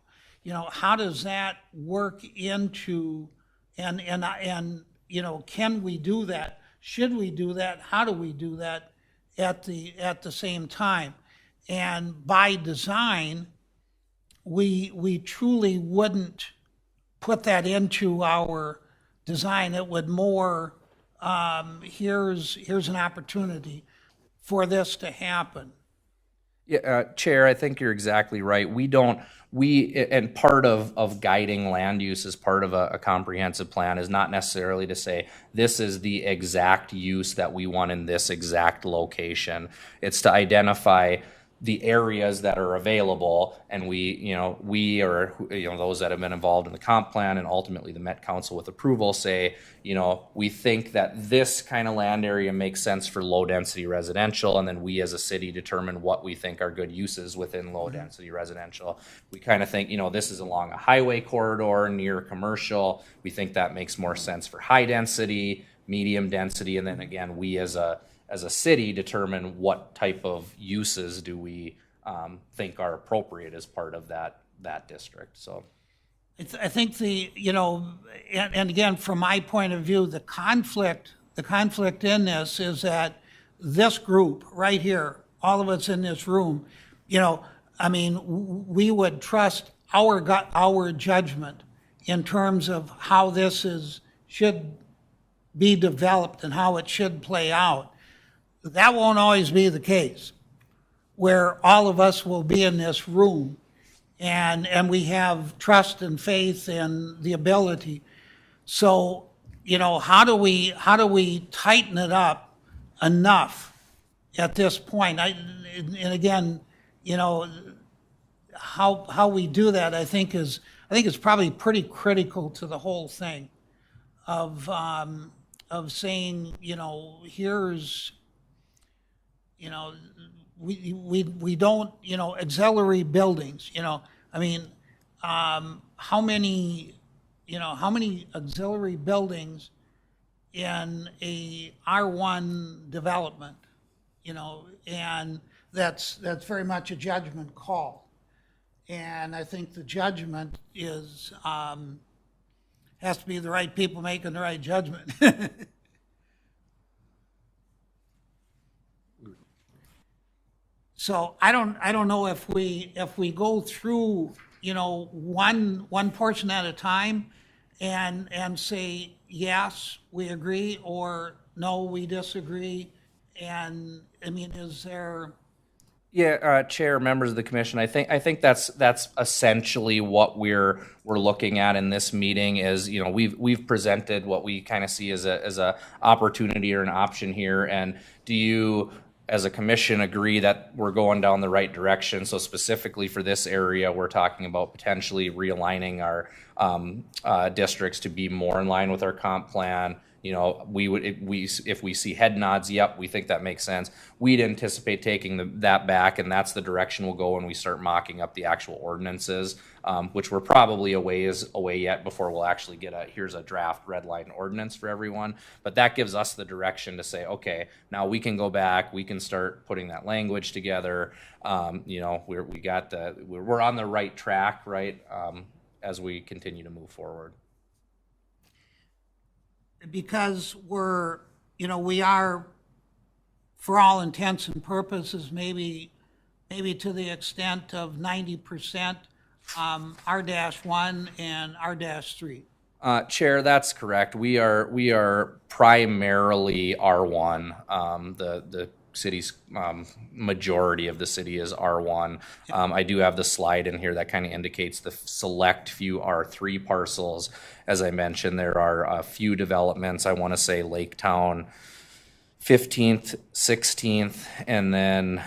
How does that work into, and can we do that? Should we do that? How do we do that at the same time? And by design, we truly wouldn't put that into our design. It would more, here's an opportunity for this to happen. Yeah, Chair, I think you're exactly right. And part of guiding land use as part of a comprehensive plan is not necessarily to say this is the exact use that we want in this exact location. It's to identify the areas that are available, and we or those that have been involved in the comp plan and ultimately the Met Council with approval say, we think that this kind of land area makes sense for low density residential, and then we as a city determine what we think are good uses within low density residential. We kind of think, this is along a highway corridor near commercial. We think that makes more sense for high density, medium density, and then again, we as a city determine what type of uses do we think are appropriate as part of that district. So I think and again, from my point of view, the conflict in this is that this group right here, all of us in this room, we would trust our judgment in terms of how this should be developed and how it should play out. That won't always be the case, where all of us will be in this room and we have trust and faith in the ability. So, how do we tighten it up enough at this point? And again, how we do that, I think is probably pretty critical to the whole thing of saying, here's, we don't, auxiliary buildings, how many auxiliary buildings in a R1 development, and that's very much a judgment call. And I think the judgment has to be the right people making the right judgment. So I don't know if we go through, one portion at a time and say, yes, we agree, or no, we disagree. And is there? Yeah, Chair, members of the commission, I think that's essentially what we're looking at in this meeting. Is we've presented what we kind of see as a opportunity or an option here, and do you, as a commission, agree that we're going down the right direction? So specifically for this area, we're talking about potentially realigning our districts to be more in line with our comp plan, you know, if we see head nods, yep, we think that makes sense. We'd anticipate taking that back, and that's the direction we'll go when we start mocking up the actual ordinances, which we're probably a ways away yet before we'll actually get here's a draft red line ordinance for everyone. But that gives us the direction to say, okay, now we can go back, we can start putting that language together. You know, we're on the right track, right, as we continue to move forward. Because we are, for all intents and purposes, maybe to the extent of 90% R-1 and R-3. Chair, that's correct. We are primarily R1. The city's majority of the city is R1. I do have the slide in here that kind of indicates the select few R3 parcels. As I mentioned, there are a few developments. I want to say Laketown 15th, 16th, and then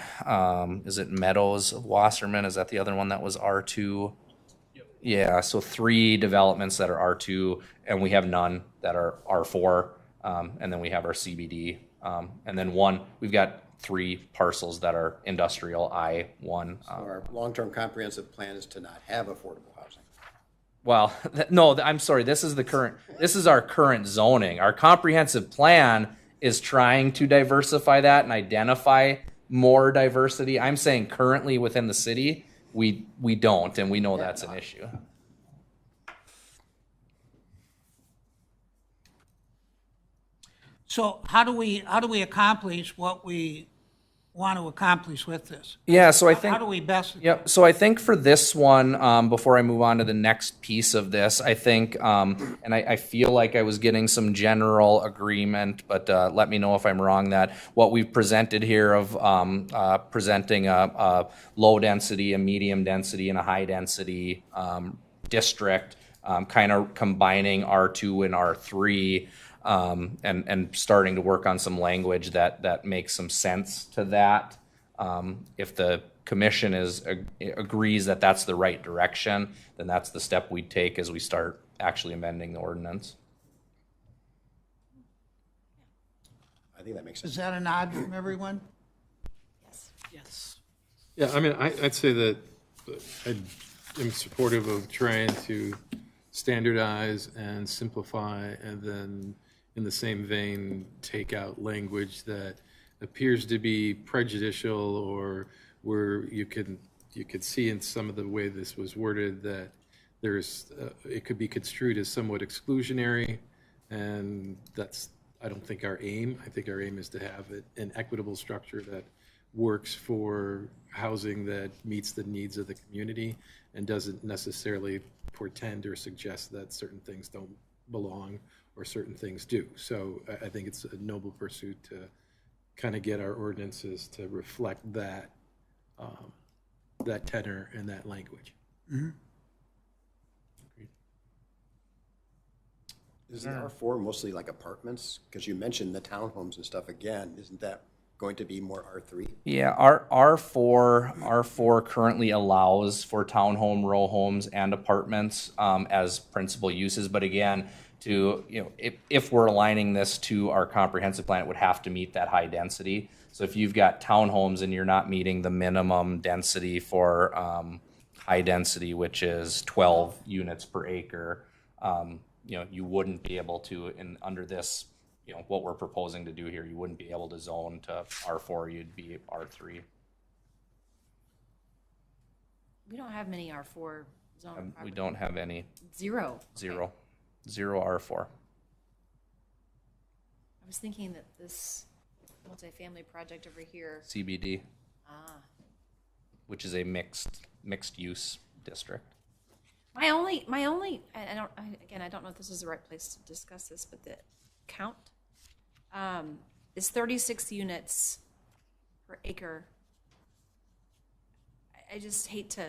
is it Meadows of Wasserman? Is that the other one that was R2? Yep. Yeah, so 3 developments that are R2, and we have none that are R4, and then we have our CBD. And then we've got 3 parcels that are industrial I1. So our long-term comprehensive plan is to not have affordable housing. Well, no, I'm sorry. This is our current zoning. Our comprehensive plan is trying to diversify that and identify more diversity. I'm saying currently within the city, we don't, and we know that's an issue. So how do we accomplish what we want to accomplish with this? Yeah, so I think... How do we best... Yep, so I think for this one, before I move on to the next piece of this, I think, and I feel like I was getting some general agreement, but let me know if I'm wrong, that what we've presented here of presenting a low density, a medium density, and a high density district, kind of combining R2 and R3, and starting to work on some language that makes some sense to that. If the commission agrees that that's the right direction, then that's the step we'd take as we start actually amending the ordinance. I think that makes sense. Is that a nod from everyone? Yes. Yeah, I mean, I'd say that I am supportive of trying to standardize and simplify, and then in the same vein, take out language that appears to be prejudicial, or where you could see in some of the way this was worded that it could be construed as somewhat exclusionary, and that's, I don't think, our aim. I think our aim is to have an equitable structure that works for housing that meets the needs of the community and doesn't necessarily portend or suggest that certain things don't belong or certain things do. So I think it's a noble pursuit to kind of get our ordinances to reflect that that tenor and that language. Mm-hmm. Is the R4 mostly like apartments? Because you mentioned the townhomes and stuff again. Isn't that going to be more R3? Yeah, our R4 currently allows for townhome, row homes, and apartments as principal uses. But again, if we're aligning this to our comprehensive plan, it would have to meet that high density. So if you've got townhomes and you're not meeting the minimum density for high density, which is 12 units per acre, you wouldn't be able to, under this, what we're proposing to do here, you wouldn't be able to zone to R4, you'd be R3. We don't have many R4 zone properties. We don't have any. Zero. Zero. Okay. Zero R4. I was thinking that this multifamily project over here. CBD. Which is a mixed use district. My only, I don't know if this is the right place to discuss this, but the count is 36 units per acre. I just hate to,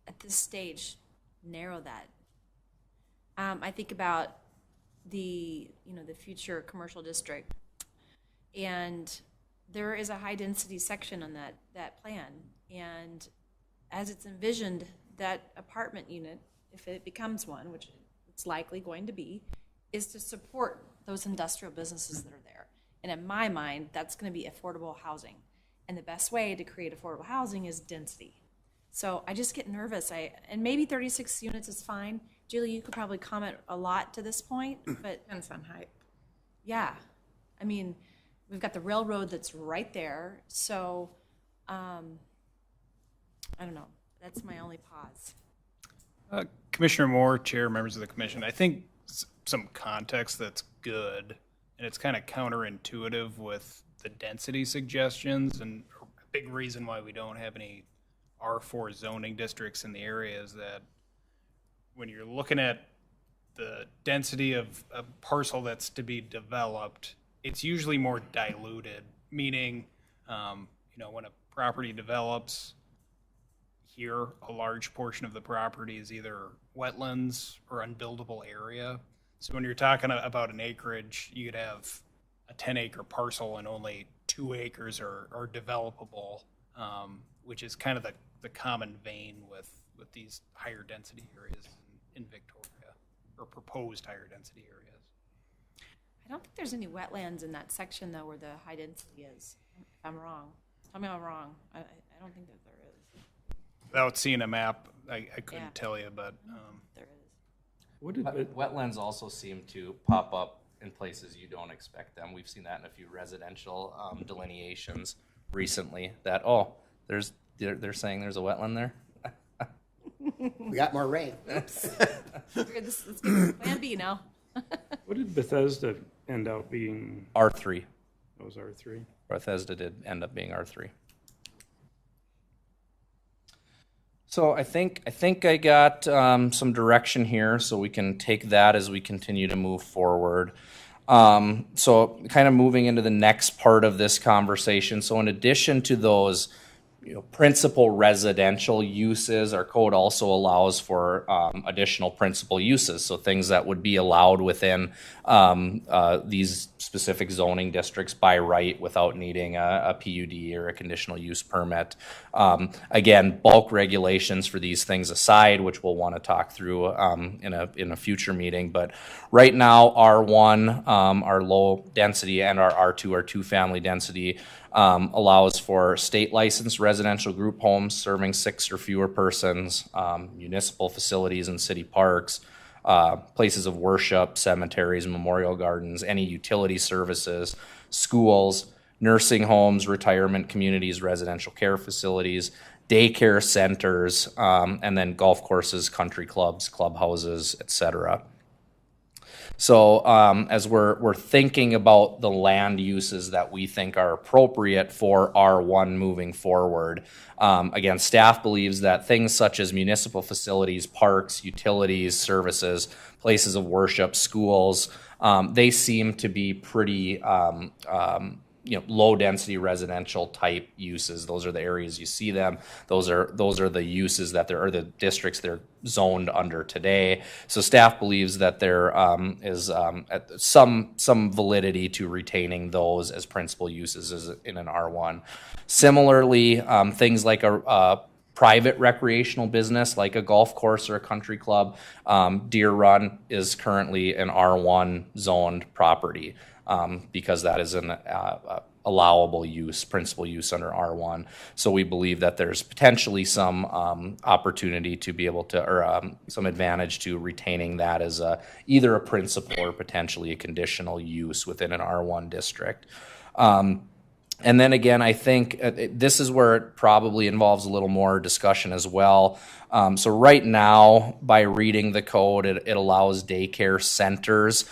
at this stage, narrow that. I think about the future commercial district, and there is a high density section on that plan, and as it's envisioned, that apartment unit, if it becomes one, which it's likely going to be, is to support those industrial businesses that are there. And in my mind, that's going to be affordable housing. And the best way to create affordable housing is density. So I just get nervous. And maybe 36 units is fine. Julie, you could probably comment a lot to this point, but Depends on height. yeah, I mean, we've got the railroad that's right there. So I don't know. That's my only pause. Commissioner Moore, Chair, members of the commission, I think some context that's good, and it's kind of counterintuitive with the density suggestions, and a big reason why we don't have any R4 zoning districts in the area is that when you're looking at the density of a parcel that's to be developed, it's usually more diluted, meaning, when a property develops, here, a large portion of the property is either wetlands or unbuildable area. So when you're talking about an acreage, you could have a 10-acre parcel and only 2 acres are developable, which is kind of the common vein with these higher density areas in Victoria, or proposed higher density areas. I don't think there's any wetlands in that section, though, where the high density is. If I'm wrong. Tell me I'm wrong. I don't think that there is. Without seeing a map, I couldn't Yeah. tell you, but There is. What did Wetlands also seem to pop up in places you don't expect them. We've seen that in a few residential delineations recently that, they're saying there's a wetland there. We got more rain. Let's get Plan B now. what did Bethesda end up being? R3. That was R3. Bethesda did end up being R3. So I think I got some direction here, so we can take that as we continue to move forward. So kind of moving into the next part of this conversation. So in addition to those principal residential uses, our code also allows for additional principal uses. So things that would be allowed within these specific zoning districts by right without needing a PUD or a conditional use permit. Again, bulk regulations for these things aside, which we'll want to talk through in a future meeting. But right now, R1, our low density, and our R2, our 2-family density, allows for state licensed residential group homes serving 6 or fewer persons, municipal facilities and city parks, places of worship, cemeteries, memorial gardens, any utility services, schools, nursing homes, retirement communities, residential care facilities, daycare centers, and then golf courses, country clubs, clubhouses, etc. So as we're thinking about the land uses that we think are appropriate for R1 moving forward, again, staff believes that things such as municipal facilities, parks, utilities, services, places of worship, schools, they seem to be pretty low density residential type uses. Those are the areas you see them. Those are the uses that there are, the districts they're zoned under today. So staff believes that there is some validity to retaining those as principal uses in an R1. Similarly, things like a private recreational business like a golf course or a country club, Deer Run is currently an R1 zoned property. Because that is an allowable use, principal use under R1. So we believe that there's potentially some opportunity to be able to, or some advantage to retaining that as either a principal or potentially a conditional use within an R1 district. And then again, I think this is where it probably involves a little more discussion as well. So right now, by reading the code, it allows daycare centers.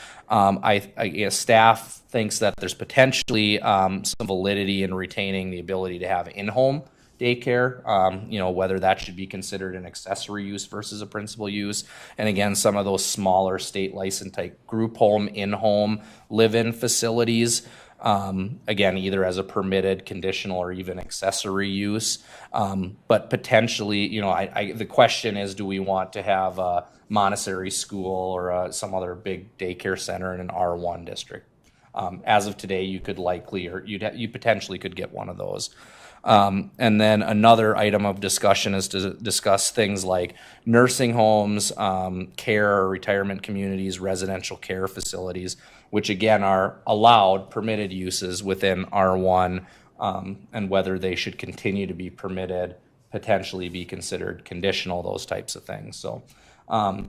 Staff thinks that there's potentially some validity in retaining the ability to have in-home daycare, whether that should be considered an accessory use versus a principal use. And again, some of those smaller state license type group home, in-home, live-in facilities, again, either as a permitted, conditional, or even accessory use. But potentially, the question is, do we want to have a Montessori school or some other big daycare center in an R1 district? As of today, you could likely, or you potentially could get one of those. And then another item of discussion is to discuss things like nursing homes, care, retirement communities, residential care facilities. which again are allowed permitted uses within R1, and whether they should continue to be permitted, potentially be considered conditional, those types of things. So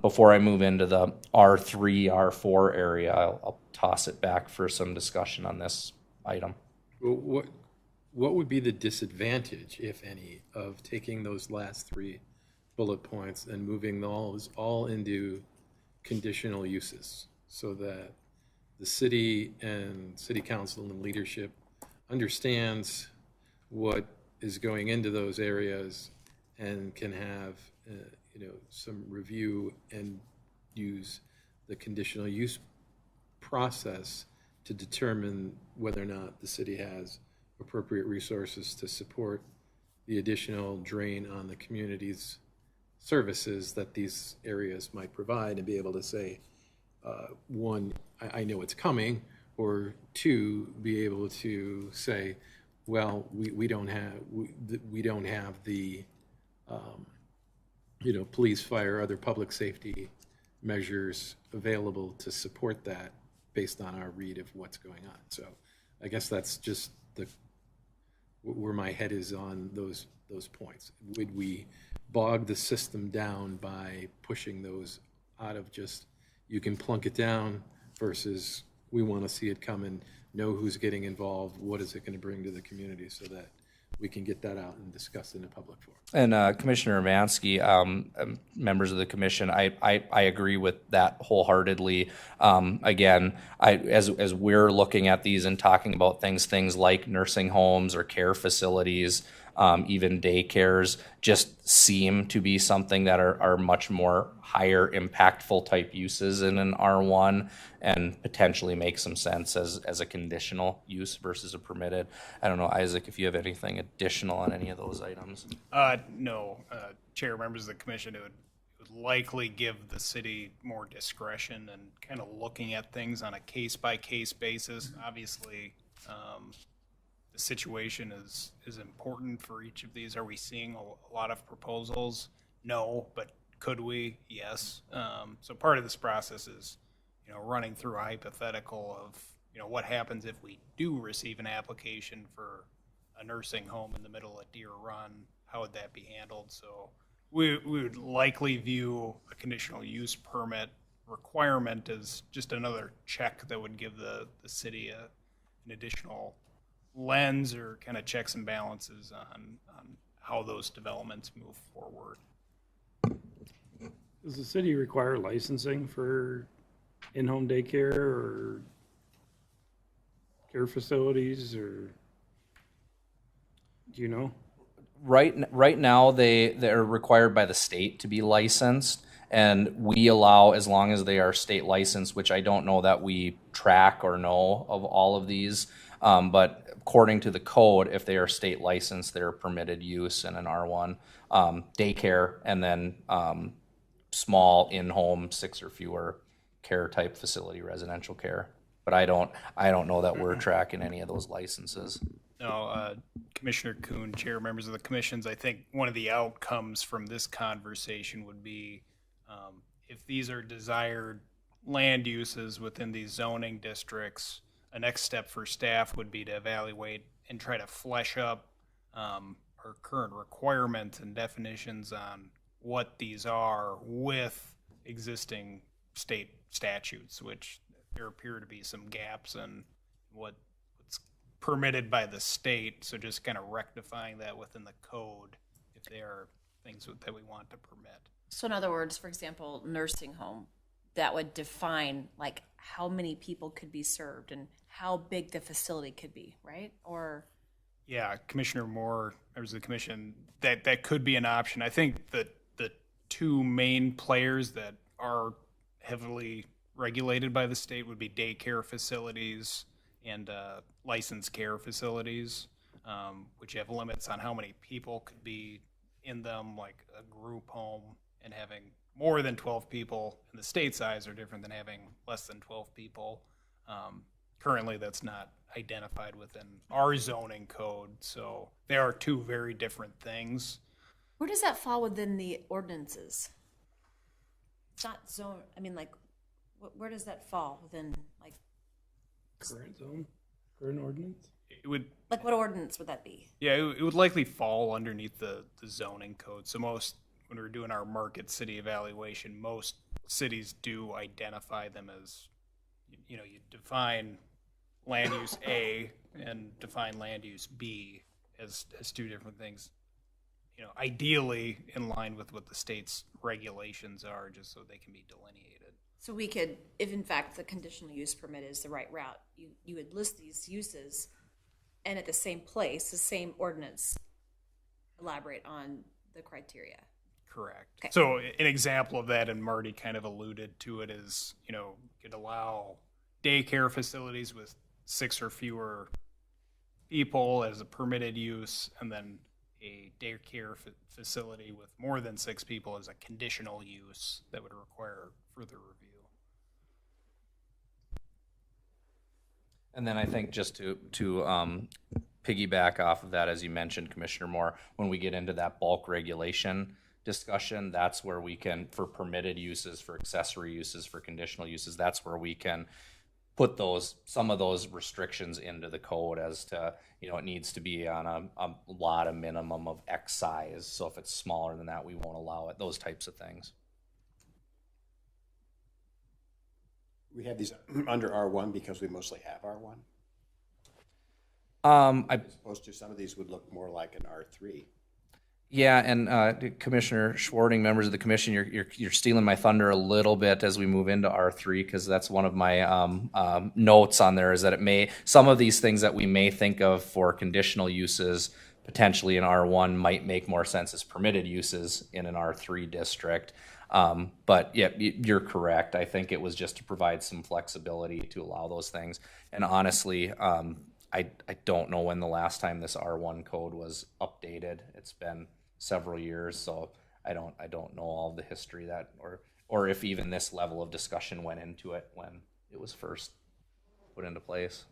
before I move into the R3, R4 area, I'll toss it back for some discussion on this item. Well, what would be the disadvantage, if any, of taking those last three bullet points and moving those all into conditional uses so that the city and city council and leadership understands what is going into those areas and can have some review and use the conditional use process to determine whether or not the city has appropriate resources to support the additional drain on the community's services that these areas might provide, and be able to say, one, I know it's coming, or two, be able to say, well, we don't have the police, fire, other public safety measures available to support that based on our read of what's going on. So I guess that's just where my head is on those points. Would we bog the system down by pushing those out of just, you can plunk it down, versus we want to see it come and know who's getting involved, what is it going to bring to the community, so that we can get that out and discuss in a public forum. And Commissioner Mansky, members of the commission, I agree with that wholeheartedly. Again, as we're looking at these and talking about things like nursing homes or care facilities, even daycares, just seem to be something that are much more higher impactful type uses in an R1, and potentially make some sense as a conditional use versus a permitted. I don't know, Isaac, if you have anything additional on any of those items. No, Chair, members of the commission, it would likely give the city more discretion and kind of looking at things on a case-by-case basis. Obviously, the situation is important for each of these. Are we seeing a lot of proposals? No, but could we? Yes. So part of this process is, running through a hypothetical of, what happens if we do receive an application for a nursing home in the middle of Deer Run? How would that be handled? So we would likely view a conditional use permit requirement as just another check that would give the city an additional lens or kind of checks and balances on how those developments move forward. Does the city require licensing for in-home daycare or care facilities, or do you know? Right now, they're required by the state to be licensed, and we allow, as long as they are state licensed, which I don't know that we track or know of all of these, but according to the code, if they are state licensed, they're permitted use in an R1. Daycare, and then small in-home 6 or fewer care type facility, residential care. But I don't know that we're tracking any of those licenses. No, Commissioner Kuhn, Chair, members of the commissions, I think one of the outcomes from this conversation would be if these are desired land uses within these zoning districts, a next step for staff would be to evaluate and try to flesh up our current requirements and definitions on what these are with existing state statutes, which there appear to be some gaps in what's permitted by the state. So just kind of rectifying that within the code if there are things that we want to permit. So in other words, for example, nursing home, that would define like how many people could be served and how big the facility could be, right? Or yeah, Commissioner Moore, members of the commission, that could be an option. I think that the two main players that are heavily regulated by the state would be daycare facilities and licensed care facilities, which have limits on how many people could be in them, like a group home, and having more than 12 people in the state size are different than having less than 12 people. Currently, that's not identified within our zoning code, so they are two very different things. where does that fall within the ordinances? It's not zone, I mean, like, where does that fall within, like, Current zone, current ordinance? It would, Like what ordinance would that be? yeah, it would likely fall underneath the zoning code. So most, when we're doing our market city evaluation, most cities do identify them as, you know, you define land use A and define land use B as two different things. You know, ideally in line with what the state's regulations are, just so they can be delineated. So we could, if in fact the conditional use permit is the right route, you would list these uses and at the same place, the same ordinance, elaborate on the criteria. Correct. Okay. So an example of that, and Marty kind of alluded to it, is, you know, you could allow daycare facilities with 6 or fewer people as a permitted use, and then a daycare facility with more than 6 people as a conditional use that would require further review. And then I think just to piggyback off of that, as you mentioned, Commissioner Moore, when we get into that bulk regulation discussion, that's where we can, for permitted uses, for accessory uses, for conditional uses, that's where we can put some of those restrictions into the code as to, you know, it needs to be on a lot of minimum of X size. So if it's smaller than that, we won't allow it, those types of things. We have these under R1 because we mostly have R1. As opposed to some of these would look more like an R3. Yeah, and Commissioner Schwarting, members of the commission, you're stealing my thunder a little bit as we move into R3, because that's one of my notes on there, is that some of these things that we may think of for conditional uses potentially in R1 might make more sense as permitted uses in an R3 district. But yeah, you're correct. I think it was just to provide some flexibility to allow those things. And honestly, I don't know when the last time this R1 code was updated. It's been several years, so I don't know all the history that, or if even this level of discussion went into it when it was first put into place.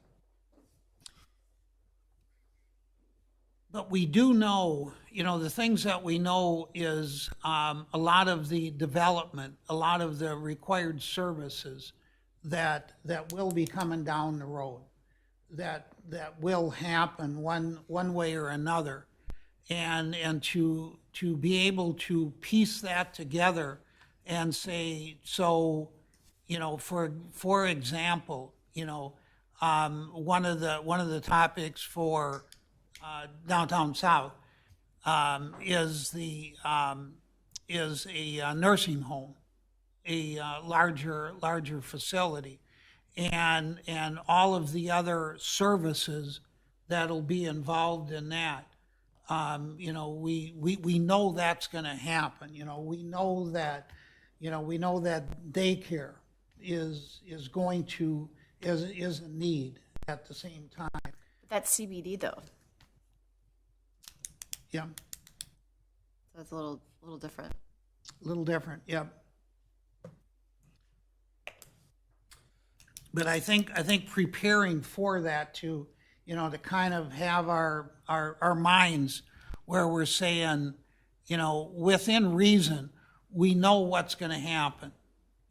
But we do know, you know, the things that we know is a lot of the development, a lot of the required services that will be coming down the road, that will happen one way or another, and to be able to piece that together and say, so, you know, for example, you know, one of the topics for downtown South is a nursing home, a larger facility, and all of the other services that'll be involved in that. You know, we know that's going to happen. You know, we know that daycare is a need at the same time. That's CBD though. Yeah. So it's a little different. A little different, yep. But I think preparing for that to, you know, to kind of have our minds where we're saying, you know, within reason, we know what's going to happen.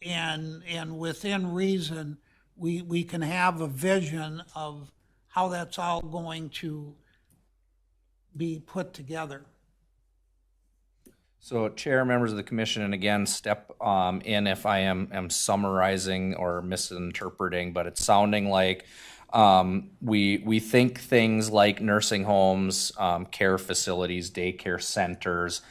And within reason, we can have a vision of how that's all going to be put together. So, Chair, members of the commission, and again, step in if I am summarizing or misinterpreting, but it's sounding like we think things like nursing homes, care facilities, daycare centers,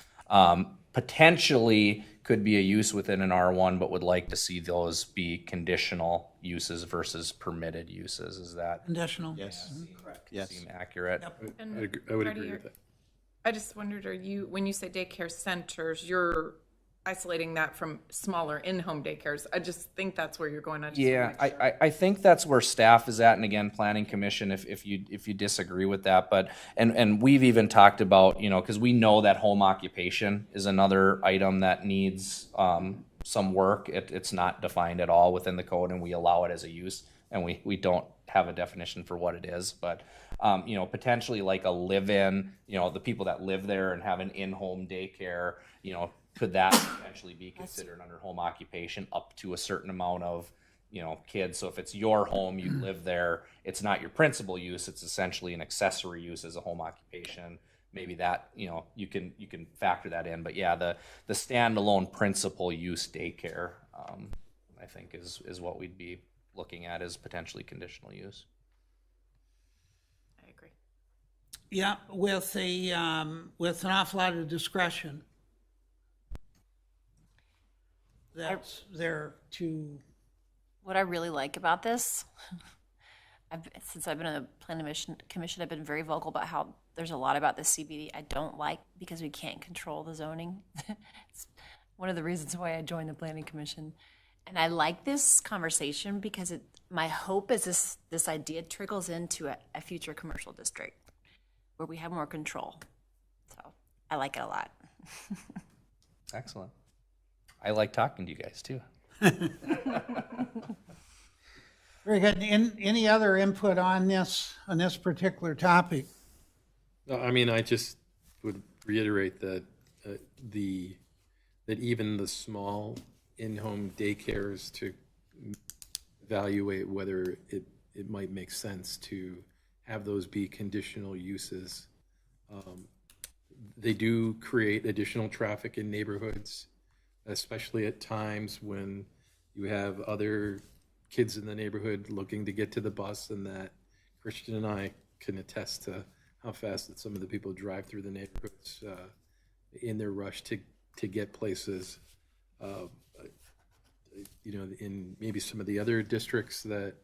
potentially could be a use within an R1, but would like to see those be conditional uses versus permitted uses. Is that Conditional? Yes. correct? Yes. Seem accurate? And I would Marty, agree with that. I just wondered, when you say daycare centers, you're isolating that from smaller in-home daycares? I just think that's where you're going. Yeah, I think that's where staff is at, and again, Planning Commission, if you disagree with that, but and we've even talked about, you know, because we know that home occupation is another item that needs some work. It's not defined at all within the code, and we allow it as a use, and we don't have a definition for what it is, but you know, potentially like a live-in, you know, the people that live there and have an in-home daycare, you know, could that potentially be considered under home occupation up to a certain amount of kids. So if it's your home, you live there, it's not your principal use, it's essentially an accessory use as a home occupation. Maybe that, you can factor that in. But yeah, the standalone principal use daycare, I think is what we'd be looking at as potentially conditional use. I agree. Yeah, with an awful lot of discretion. That's there to. What I really like about this, since I've been on the planning commission, I've been very vocal about how there's a lot about the CBD I don't like because we can't control the zoning. It's one of the reasons why I joined the planning commission. And I like this conversation because my hope is this idea trickles into a future commercial district where we have more control. So I like it a lot. Excellent. I like talking to you guys too. Very good. Any other input on this particular topic? No, I mean, I just would reiterate that that even the small in-home daycares, to evaluate whether it might make sense to have those be conditional uses. They do create additional traffic in neighborhoods, especially at times when you have other kids in the neighborhood looking to get to the bus, and that Christian and I can attest to how fast that some of the people drive through the neighborhoods in their rush to get places. In maybe some of the other districts that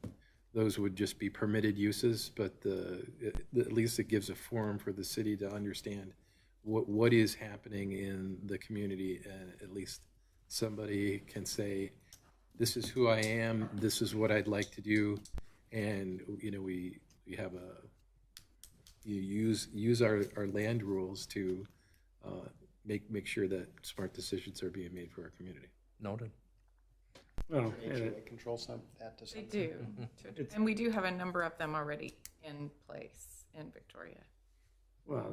those would just be permitted uses, but at least it gives a forum for the city to understand what is happening in the community, and at least somebody can say, this is who I am, this is what I'd like to do, and we have use our land rules to make sure that smart decisions are being made for our community. Noted. Well, HOA control some of that to some They do. And we do have a number of them already in place in Victoria. well,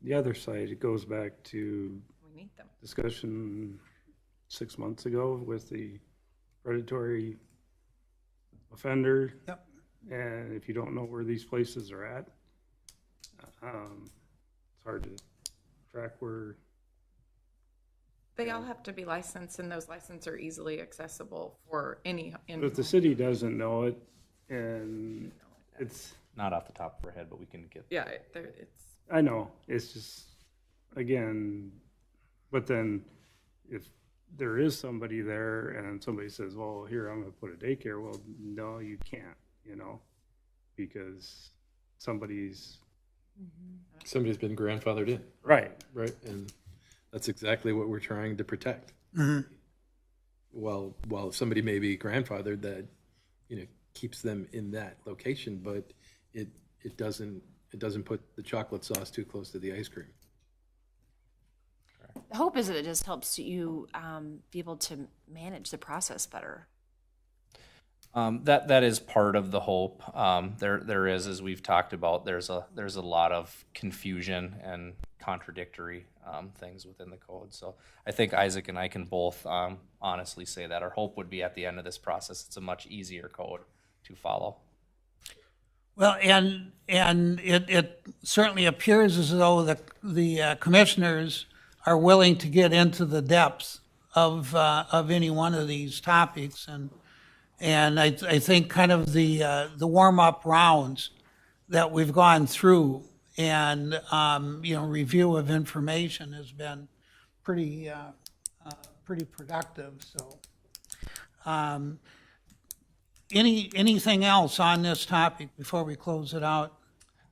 the other side, it goes back to We need them. discussion 6 months ago with the predatory offender. Yep. And if you don't know where these places are at, it's hard to track where. They all have to be licensed, and those licenses are easily accessible for any. But if the city doesn't know it, and it's, Not off the top of our head, but we can get. Yeah, it's. I know, it's just, again, but then if there is somebody there and somebody says, well, here, I'm gonna put a daycare, well, no, you can't, because somebody's. Somebody's been grandfathered in, Right. right? And that's exactly what we're trying to protect. While somebody may be grandfathered, that keeps them in that location, but it doesn't put the chocolate sauce too close to the ice cream. The hope is that it just helps you be able to manage the process better. That is part of the hope. There is, as we've talked about, there's a lot of confusion and contradictory things within the code. So I think Isaac and I can both honestly say that our hope would be at the end of this process, it's a much easier code to follow. Well, and it certainly appears as though the commissioners are willing to get into the depths of any one of these topics, and I think kind of the warm-up rounds that we've gone through and review of information has been pretty productive. So, anything else on this topic before we close it out?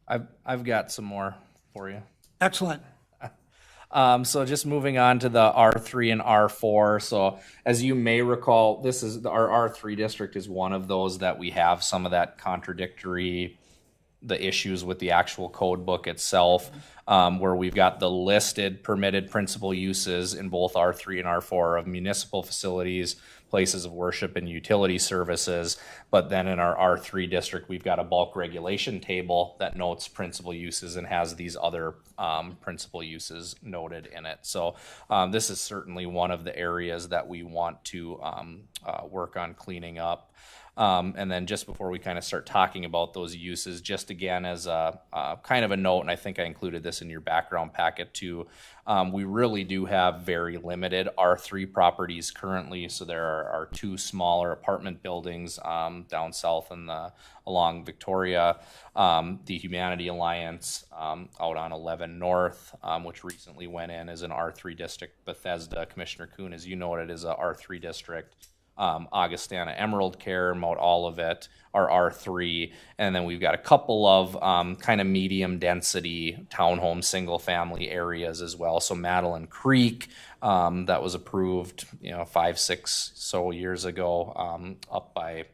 I've got some more for you. Excellent. So just moving on to the R3 and R4. So as you may recall, our R3 district is one of those that we have some of that contradictory the issues with the actual code book itself, where we've got the listed permitted principal uses in both R3 and R4 of municipal facilities, places of worship, and utility services. But then in our R3 district, we've got a bulk regulation table that notes principal uses and has these other principal uses noted in it. So this is certainly one of the areas that we want to work on cleaning up. And then just before we kind of start talking about those uses, just again as a kind of a note, and I think I included this in your background packet too, we really do have very limited R3 properties currently. So there are two smaller apartment buildings down south and along Victoria, the Humanity Alliance out on 11 North, which recently went in as an R3 district. Bethesda, Commissioner Kuhn, as you noted, is a R3 district. Augustana Emerald Care, Mount Olivet are R3, and then we've got a couple of kind of medium density townhome single family areas as well. So Madeline Creek, that was approved 5-6 so years ago, up by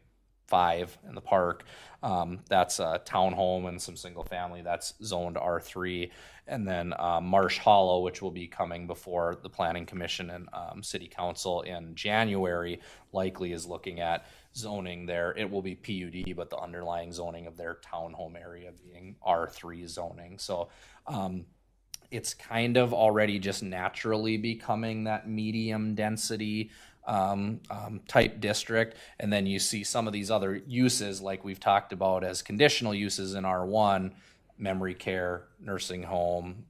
5 in the park. That's a townhome and some single family that's zoned R3. And then Marsh Hollow, which will be coming before the Planning Commission and City Council in January, likely is looking at zoning there. It will be PUD, but the underlying zoning of their townhome area being R3 zoning. So it's kind of already just naturally becoming that medium density type district. And then you see some of these other uses like we've talked about as conditional uses in R1, memory care, nursing home,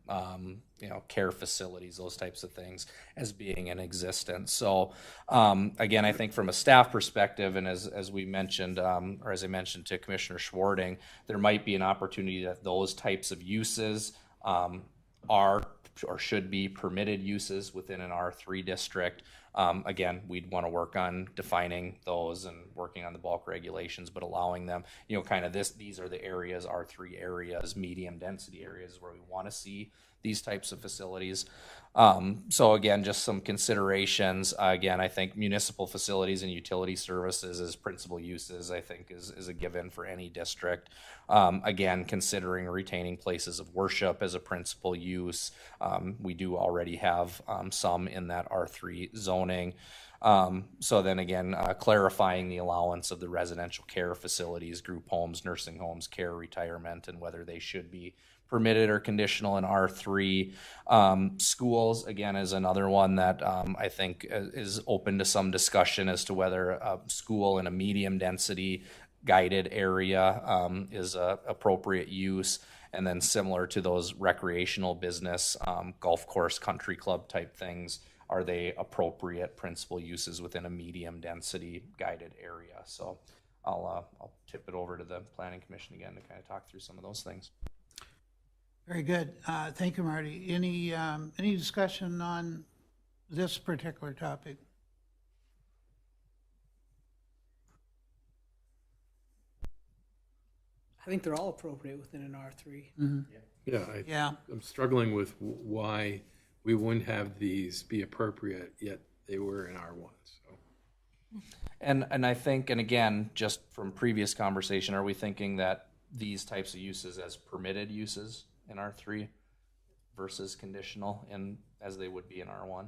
care facilities, those types of things as being in existence. So again, I think from a staff perspective, and as we mentioned, or as I mentioned to Commissioner Schwarting, there might be an opportunity that those types of uses are or should be permitted uses within an R3 district. Again, we'd want to work on defining those and working on the bulk regulations, but allowing them, kind of these are the areas, R3 areas, medium density areas where we want to see these types of facilities. So again, just some considerations. Again, I think municipal facilities and utility services as principal uses, I think is a given for any district. Again, considering retaining places of worship as a principal use. We do already have some in that R3 zoning. So then again, clarifying the allowance of the residential care facilities, group homes, nursing homes, care, retirement, and whether they should be permitted or conditional in R3. Schools, again, is another one that I think is open to some discussion as to whether a school in a medium density guided area is a appropriate use. And then similar to those recreational business, golf course, country club type things, are they appropriate principal uses within a medium density guided area? So I'll tip it over to the Planning Commission again to kind of talk through some of those things. Very good. Thank you, Marty. Any discussion on this particular topic? I think they're all appropriate within an R3. Yeah, I'm struggling with why we wouldn't have these be appropriate, yet they were in R1. So. And I think, and again, just from previous conversation, are we thinking that these types of uses as permitted uses in R3 versus conditional and as they would be in R1?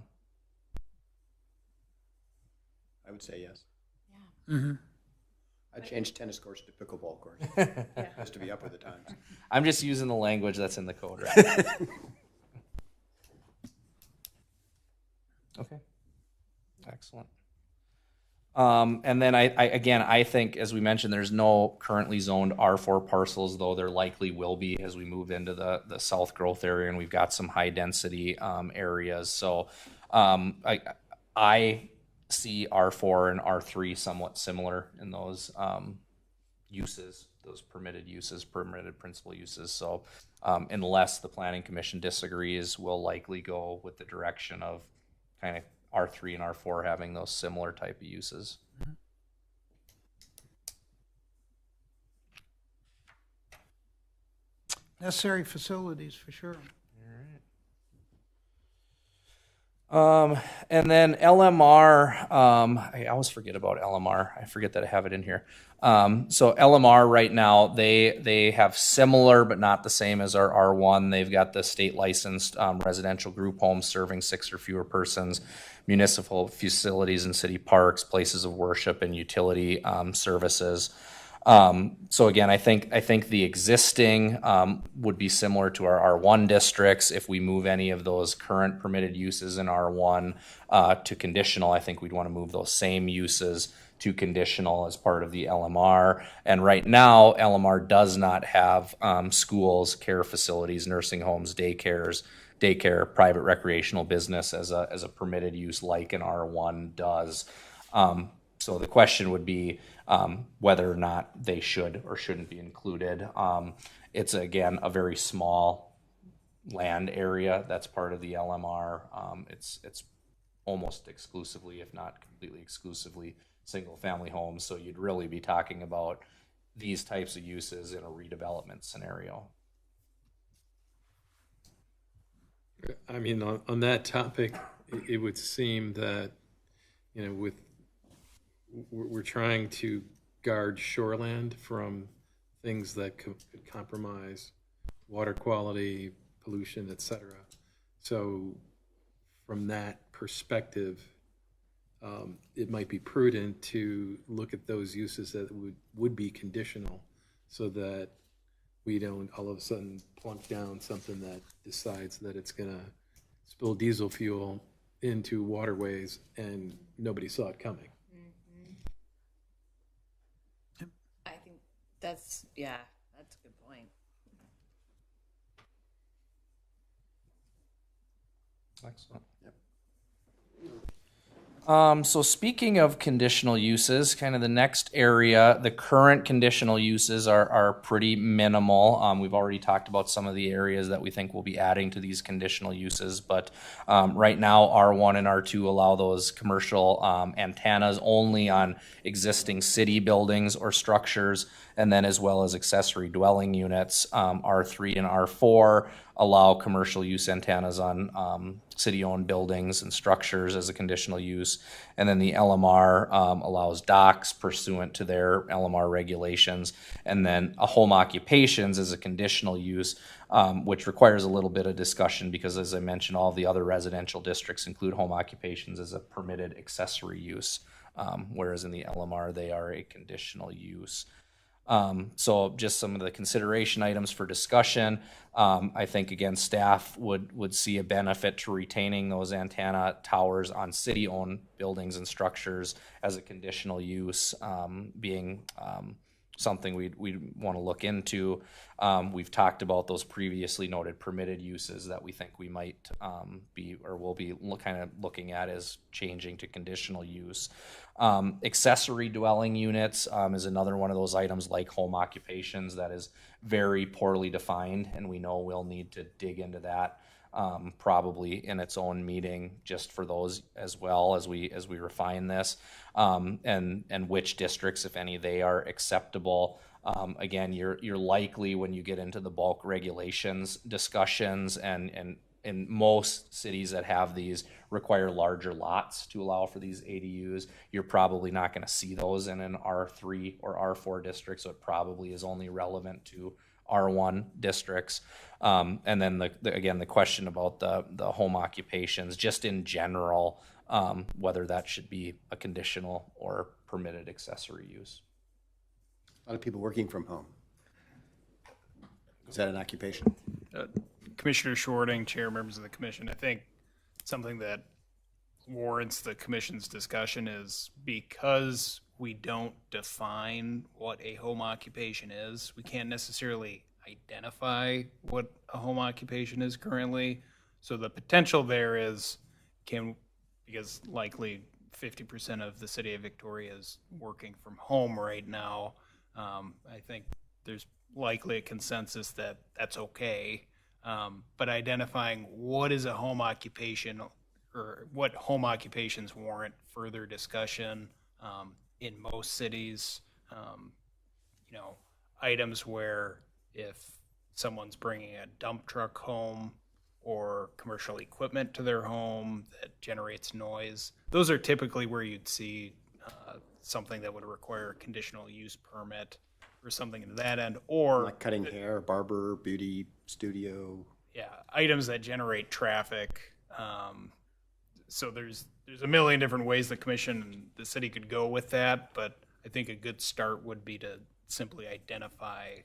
I would say yes. Yeah. Mm-hmm. I changed tennis courts to pickleball courts, just to be up with the times. I'm just using the language that's in the code right now. Okay, excellent. And then I think, as we mentioned, there's no currently zoned R4 parcels, though there likely will be as we move into the south growth area, and we've got some high density areas. So I see R4 and R3 somewhat similar in those uses, those permitted uses, permitted principal uses. So unless the Planning Commission disagrees, we'll likely go with the direction of kind of R3 and R4 having those similar type of uses. Necessary facilities for sure. And then LMR, I always forget about LMR. I forget that I have it in here. So LMR right now, they have similar but not the same as our R1. They've got the state licensed residential group homes serving 6 or fewer persons, municipal facilities and city parks, places of worship, and utility services. So again, I think the existing would be similar to our R1 districts. If we move any of those current permitted uses in R1 to conditional, I think we'd want to move those same uses to conditional as part of the LMR. And right now, LMR does not have schools, care facilities, nursing homes, daycare, private recreational business as a permitted use like an R1 does. So the question would be whether or not they should or shouldn't be included. It's, again, a very small land area that's part of the LMR. It's almost exclusively, if not completely exclusively, single-family homes. So you'd really be talking about these types of uses in a redevelopment scenario. I mean, on that topic, it would seem that, we're trying to guard shoreland from things that could compromise water quality, pollution, etc. So from that perspective, it might be prudent to look at those uses that would be conditional so that we don't all of a sudden plunk down something that decides that it's going to spill diesel fuel into waterways and nobody saw it coming. I think that's a good point. Excellent. So speaking of conditional uses, kind of the next area, the current conditional uses are pretty minimal. We've already talked about some of the areas that we think we'll be adding to these conditional uses, but right now R1 and R2 allow those commercial antennas only on existing city buildings or structures, and then as well as accessory dwelling units. R3 and R4 allow commercial use antennas on city-owned buildings and structures as a conditional use. And then the LMR allows docks pursuant to their LMR regulations. And then a home occupations is a conditional use, which requires a little bit of discussion because, as I mentioned, all the other residential districts include home occupations as a permitted accessory use, whereas in the LMR they are a conditional use. So just some of the consideration items for discussion. I think, again, staff would see a benefit to retaining those antenna towers on city-owned buildings and structures as a conditional use, being something we'd want to look into. We've talked about those previously noted permitted uses that we think we might will be kind of looking at as changing to conditional use. Accessory dwelling units is another one of those items like home occupations that is very poorly defined, and we know we'll need to dig into that probably in its own meeting just for those as well as we refine this, and which districts, if any, they are acceptable. Again, you're likely when you get into the bulk regulations discussions and in most cities that have these require larger lots to allow for these ADUs, you're probably not going to see those in an R3 or R4 district, so it probably is only relevant to R1 districts. And then the question about the home occupations, just in general, whether that should be a conditional or permitted accessory use. A lot of people working from home. Is that an occupation? Commissioner Shorting, Chair, members of the commission, I think something that warrants the commission's discussion is because we don't define what a home occupation is, we can't necessarily identify what a home occupation is currently. So the potential there is because likely 50% of the city of Victoria is working from home right now. I think there's likely a consensus that that's okay. But identifying what is a home occupation or what home occupations warrant further discussion in most cities, items where if someone's bringing a dump truck home or commercial equipment to their home that generates noise. Those are typically where you'd see something that would require a conditional use permit or something to that end, or Like cutting hair, barber, beauty studio. yeah, items that generate traffic. So there's a million different ways the commission and the city could go with that, but I think a good start would be to simply identify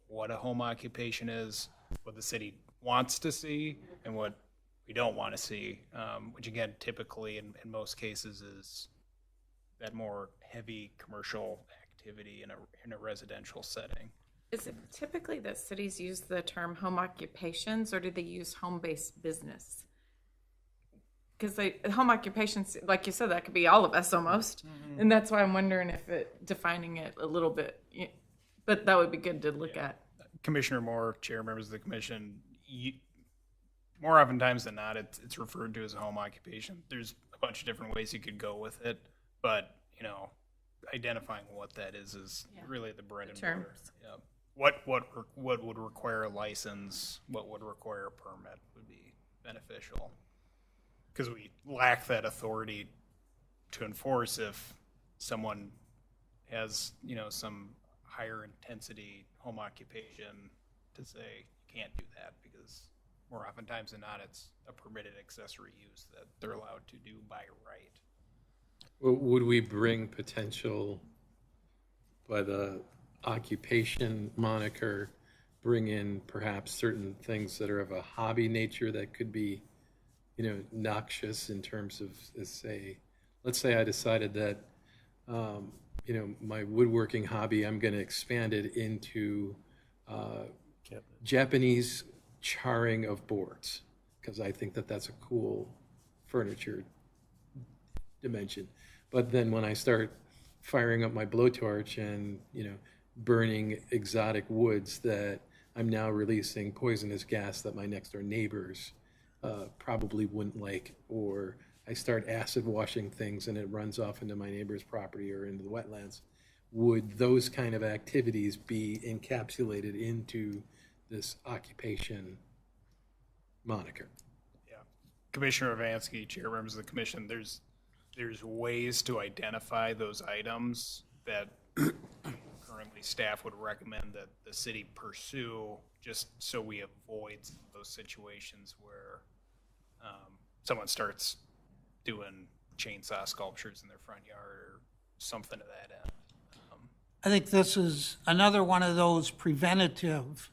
what a home occupation is, what the city wants to see, and what we don't want to see, which again, typically in most cases is that more heavy commercial activity in a residential setting. Is it typically that cities use the term home occupations, or do they use home-based business? Because home occupations, like you said, that could be all of us almost, and that's why I'm wondering if defining it a little bit. But that would be good to look at. Commissioner Moore, chair, members of the commission, more oftentimes than not, it's referred to as a home occupation. There's a bunch of different ways you could go with it, but identifying what that is really the bread and butter. Yeah. What would require a license? What would require a permit would be beneficial, because we lack that authority to enforce if someone has some higher intensity home occupation to say you can't do that, because more oftentimes than not it's a permitted accessory use that they're allowed to do by right. Well, would we bring potential by the occupation moniker, bring in perhaps certain things that are of a hobby nature that could be, noxious in terms of, let's say I decided that, my woodworking hobby, I'm going to expand it into Japanese charring of boards, because I think that that's a cool furniture dimension. But then when I start firing up my blowtorch and, burning exotic woods, that I'm now releasing poisonous gas that my next door neighbors probably wouldn't like, or I start acid washing things and it runs off into my neighbor's property or into the wetlands. Would those kind of activities be encapsulated into this occupation moniker? Yeah. Commissioner Avansky, chair, members of the commission, there's ways to identify those items that currently staff would recommend that the city pursue, just so we avoid those situations where someone starts doing chainsaw sculptures in their front yard or something to that end. I think this is another one of those preventative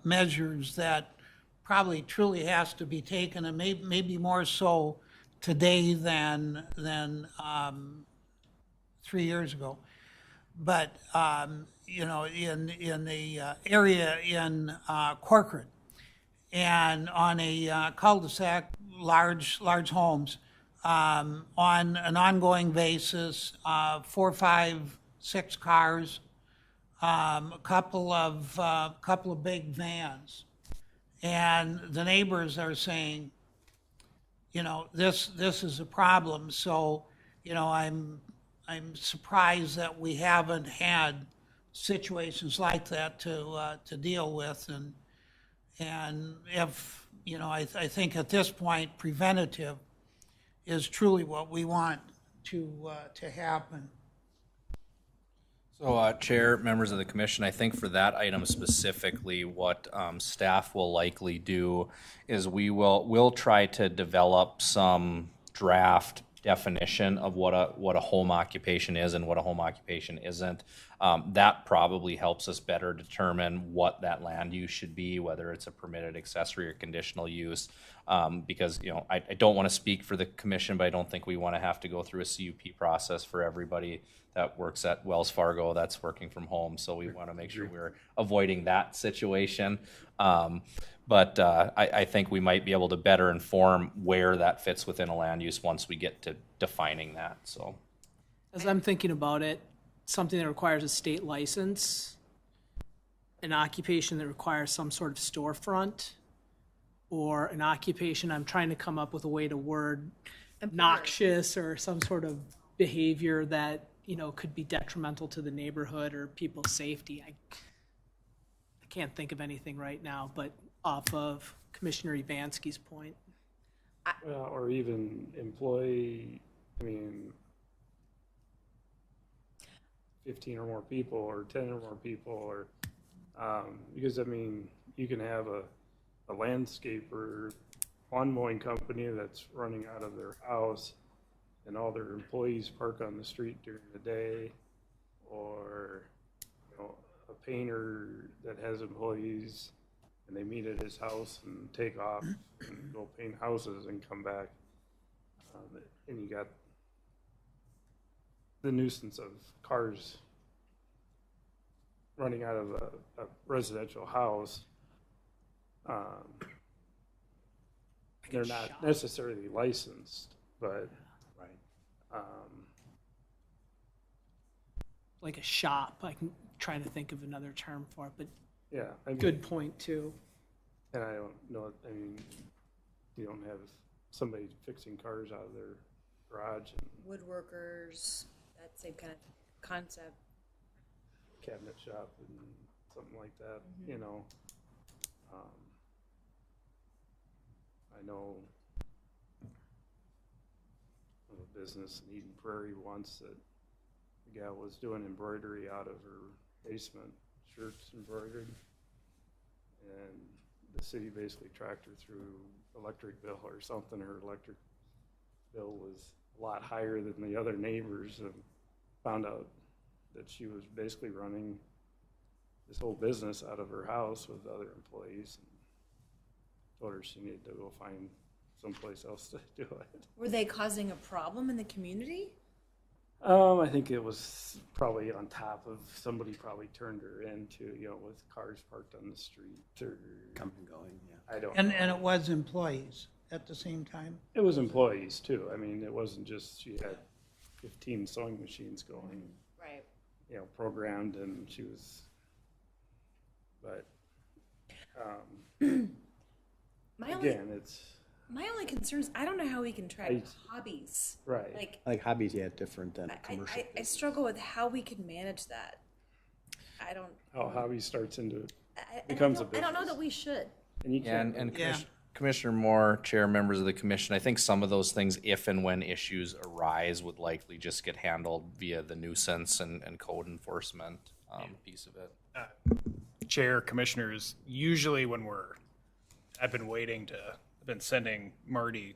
measures that probably truly has to be taken, and maybe more so today than 3 years ago. But in the area in Corcoran, and on a cul-de-sac, large homes, on an ongoing basis, 4, 5, 6 cars, a couple of big vans, and the neighbors are saying, this is a problem. So, I'm surprised that we haven't had situations like that to deal with, and if I think at this point preventative is truly what we want to happen. So, Chair, members of the commission, I think for that item specifically, what staff will likely do is we'll try to develop some draft definition of what a home occupation is and what a home occupation isn't. That probably helps us better determine what that land use should be, whether it's a permitted accessory or conditional use. Because I don't want to speak for the commission, but I don't think we want to have to go through a CUP process for everybody that works at Wells Fargo that's working from home. So we want to make sure we're avoiding that situation. But I think we might be able to better inform where that fits within a land use once we get to defining that. So, as I'm thinking about it, something that requires a state license, an occupation that requires some sort of storefront, or an occupation, I'm trying to come up with a way to word noxious or some sort of behavior that could be detrimental to the neighborhood or people's safety. I can't think of anything right now, but off of Commissioner Evansky's point. Well, or even employee, I mean, 15 or more people, or 10 or more people, or, because, I mean, you can have a landscaper, lawn mowing company that's running out of their house, and all their employees park on the street during the day, or, you know, a painter that has employees, and they meet at his house and take off and go paint houses and come back. And you got the nuisance of cars running out of a residential house. They're not necessarily licensed, but like a shop. I'm trying to think of another term for it, but yeah, I mean, good point too. And I don't know, I mean, you don't have somebody fixing cars out of their garage and Woodworkers, that same kind of concept. cabinet shop and something like that, you know. I know of a business in Eden Prairie once that the gal was doing embroidery out of her basement, shirts embroidered, and the city basically tracked her through electric bill or something. Her electric bill was a lot higher than the other neighbors, and found out that she was basically running this whole business out of her house with other employees, and told her she needed to go find someplace else to do it. Were they causing a problem in the community? I think it was probably on top of somebody probably turned her into, you know, with cars parked on the street or Coming and going, yeah. I don't And know. it was employees at the same time? It was employees too. I mean, it wasn't just she had 15 sewing machines going, Right. you know, programmed, and she was, but again, it's My only concern is I don't know how we can track hobbies. right. Like hobbies, yeah, different than commercial. I struggle with how we can manage that. I don't. How hobby starts into I becomes a don't- I don't know business. that we should. And you Yeah, can't. and Yeah. Commissioner Moore, Chair, members of the commission, I think some of those things, if and when issues arise, would likely just get handled via the nuisance and code enforcement piece of it. Chair, commissioners, usually when I've been sending Marty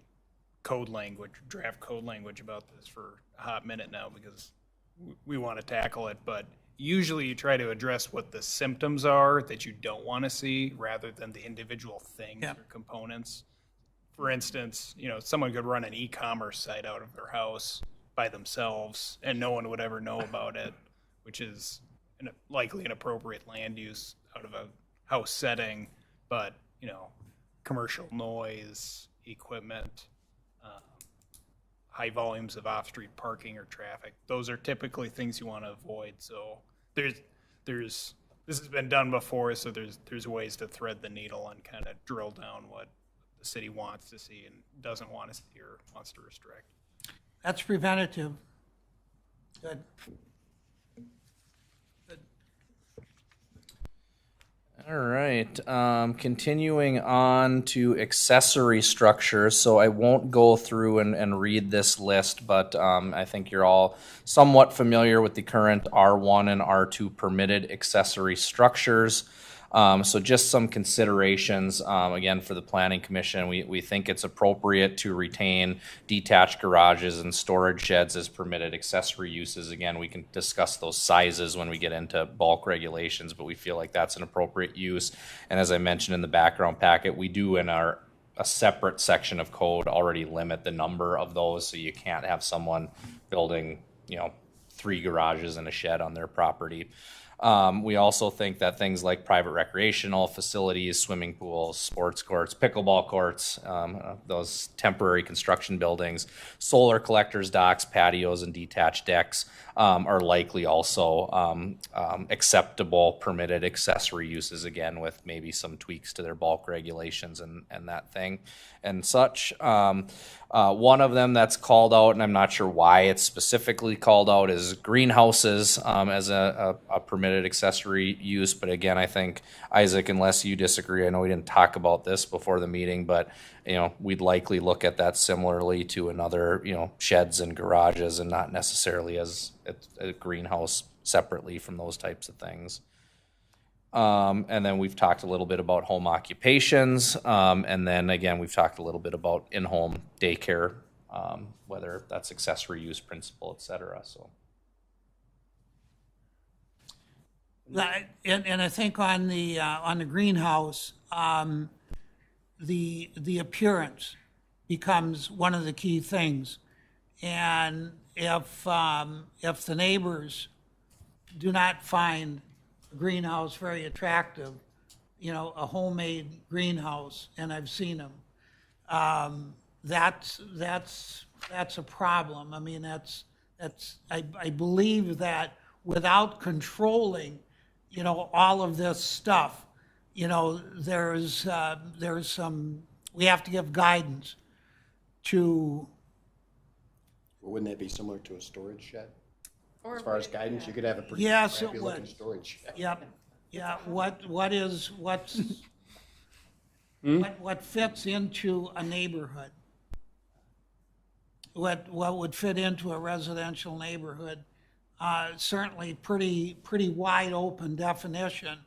draft code language about this for a hot minute now because we want to tackle it, but usually you try to address what the symptoms are that you don't want to see rather than the individual things or components. For instance, you know, someone could run an e-commerce site out of their house by themselves and no one would ever know about it, which is likely an appropriate land use out of a house setting, but, you know, commercial noise, equipment, high volumes of off-street parking or traffic. Those are typically things you want to avoid. So this has been done before, so there's ways to thread the needle and kind of drill down what the city wants to see and doesn't want to see or wants to restrict. That's preventative. Good. All right, continuing on to accessory structures. So I won't go through and read this list, but I think you're all somewhat familiar with the current R1 and R2 permitted accessory structures. So just some considerations, again, for the Planning Commission. We think it's appropriate to retain detached garages and storage sheds as permitted accessory uses. Again, we can discuss those sizes when we get into bulk regulations, but we feel like that's an appropriate use. And as I mentioned in the background packet, we do in a separate section of code already limit the number of those, so you can't have someone building, 3 garages and a shed on their property. We also think that things like private recreational facilities, swimming pools, sports courts, pickleball courts, those temporary construction buildings, solar collectors, docks, patios, and detached decks are likely also acceptable permitted accessory uses, again, with maybe some tweaks to their bulk regulations and that thing and such. One of them that's called out, and I'm not sure why it's specifically called out, is greenhouses as a permitted permitted accessory use, but again, I think, Isaac, unless you disagree, I know we didn't talk about this before the meeting, but, we'd likely look at that similarly to another, sheds and garages and not necessarily as a greenhouse separately from those types of things. And then we've talked a little bit about home occupations. And then again, we've talked a little bit about in-home daycare, whether that's accessory use principle, et cetera, so. And I think on the greenhouse, the appearance becomes one of the key things. And if the neighbors do not find a greenhouse very attractive, a homemade greenhouse, and I've seen them, that's a problem. I mean, I believe that without controlling, all of this stuff, there's some, we have to give guidance to. Well, wouldn't that be similar to a storage shed? As far as guidance, you could have a pretty Yes, it crappy looking would. storage shed. Yep, yeah, what fits into a neighborhood? What would fit into a residential neighborhood? Certainly pretty wide open definition,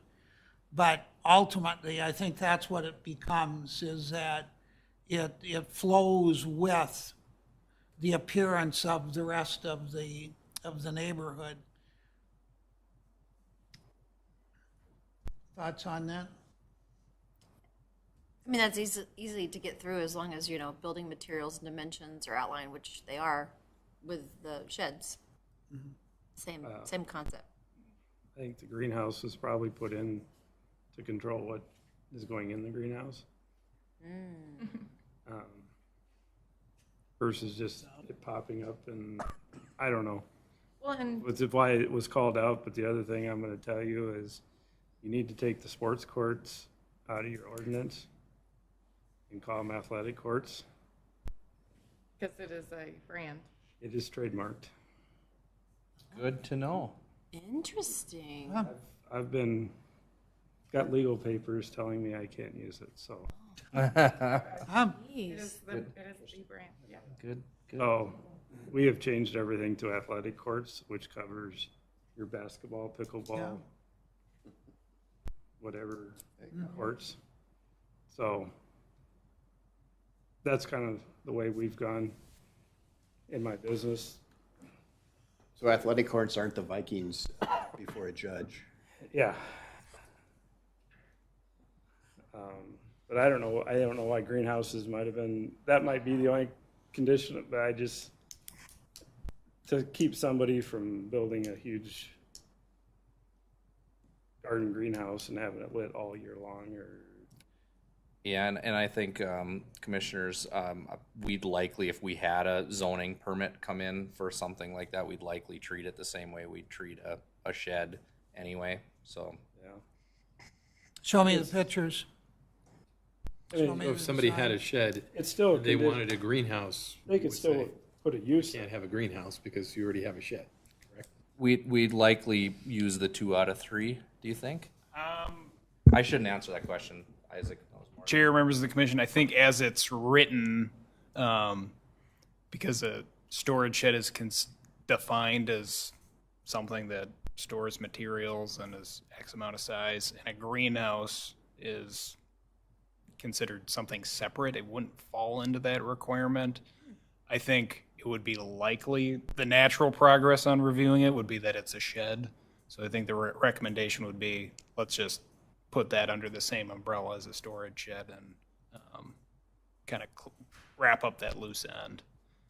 but ultimately, I think that's what it becomes, is that it flows with the appearance of the rest of the neighborhood. Thoughts on that? I mean, that's easy to get through as long as, building materials and dimensions are outlined, which they are with the sheds. Same concept. I think the greenhouse was probably put in to control what is going in the greenhouse. Versus just it popping up, and I don't know. Well, and Which is why it was called out, but the other thing I'm gonna tell you is you need to take the sports courts out of your ordinance and call them athletic courts. because it is a brand. It is trademarked. Good to know. Interesting. I've got legal papers telling me I can't use it, so. It is the brand, yeah. Good. So, we have changed everything to athletic courts, which covers your basketball, pickleball, whatever courts. So, that's kind of the way we've gone in my business. So athletic courts aren't the Vikings before a judge. Yeah. But I don't know why greenhouses might have been, that might be the only condition, but I just, to keep somebody from building a huge garden greenhouse and having it lit all year long, or. Yeah, and I think, commissioners, we'd likely, if we had a zoning permit come in for something like that, we'd likely treat it the same way we'd treat a shed anyway, so. Yeah. Show me the pictures. Show me So if the somebody design. had a shed, It's still. they wanted a greenhouse, They we could would still say, put a use. can't have a greenhouse because you already have a shed, correct? We'd likely use the 2 out of 3, do you think? I shouldn't answer that question, Isaac knows more. Chair, members of the commission, I think as it's written, because a storage shed is defined as something that stores materials and is X amount of size, and a greenhouse is considered something separate, it wouldn't fall into that requirement. I think it would be likely, the natural progress on reviewing it would be that it's a shed. So I think the recommendation would be, let's just put that under the same umbrella as a storage shed and kind of wrap up that loose end.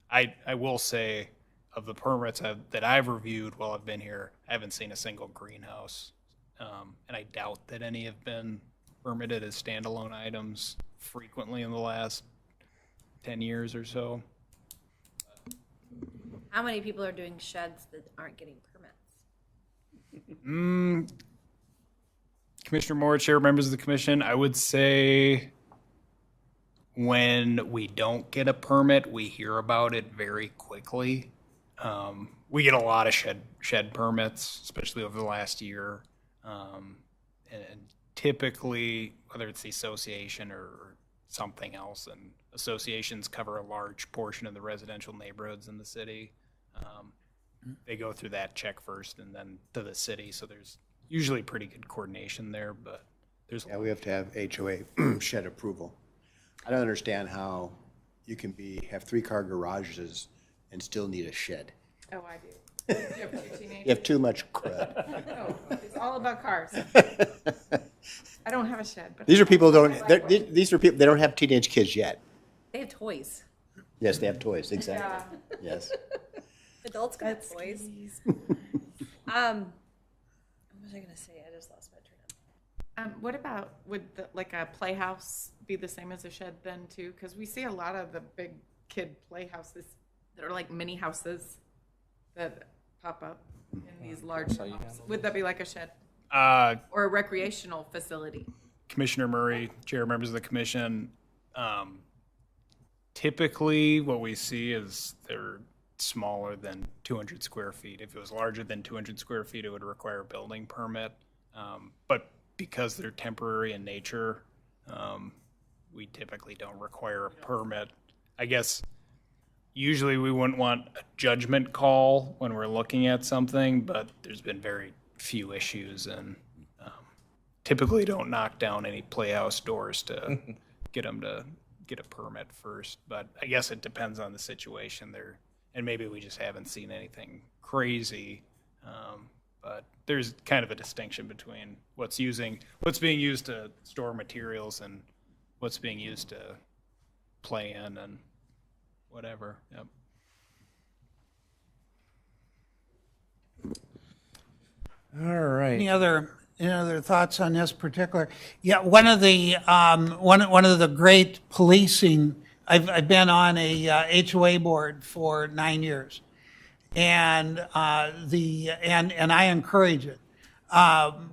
I will say, of the permits that I've reviewed while I've been here, I haven't seen a single greenhouse. And I doubt that any have been permitted as standalone items frequently in the last 10 years or so. How many people are doing sheds that aren't getting permits? Commissioner Moore, Chair, members of the commission, I would say when we don't get a permit, we hear about it very quickly. we get a lot of shed permits, especially over the last year. And typically, whether it's the association or something else, and associations cover a large portion of the residential neighborhoods in the city. They go through that check first and then to the city. So there's usually pretty good coordination there, but there's. Yeah, we have to have HOA shed approval. I don't understand how you can have 3-car garages and still need a shed. Oh, I do. You have 2 teenagers? You have too much crud. No, it's all about cars. I don't have a shed, but. These are people these are people, they don't have teenage kids yet. They have toys. Yes, they have toys, exactly. Yeah. Yes. Adults got toys. What was I gonna say? I just lost my train of. What about, would like a playhouse be the same as a shed then too? Because we see a lot of the big kid playhouses that are like mini houses that pop up in these large homes. Would that be like a shed? Or a recreational facility? Commissioner Murray, Chair, members of the commission, typically what we see is they're smaller than 200 square feet. If it was larger than 200 square feet, it would require a building permit. But because they're temporary in nature, we typically don't require a permit. I guess usually we wouldn't want a judgment call when we're looking at something, but there's been very few issues, and typically don't knock down any playhouse doors to get them to get a permit first. But I guess it depends on the situation there, and maybe we just haven't seen anything crazy. But there's kind of a distinction between what's being used to store materials and what's being used to play in and whatever. Yep. All right. Any other thoughts on this particular? Yeah, one of the great policing. I've been on a HOA board for 9 years, and and I encourage it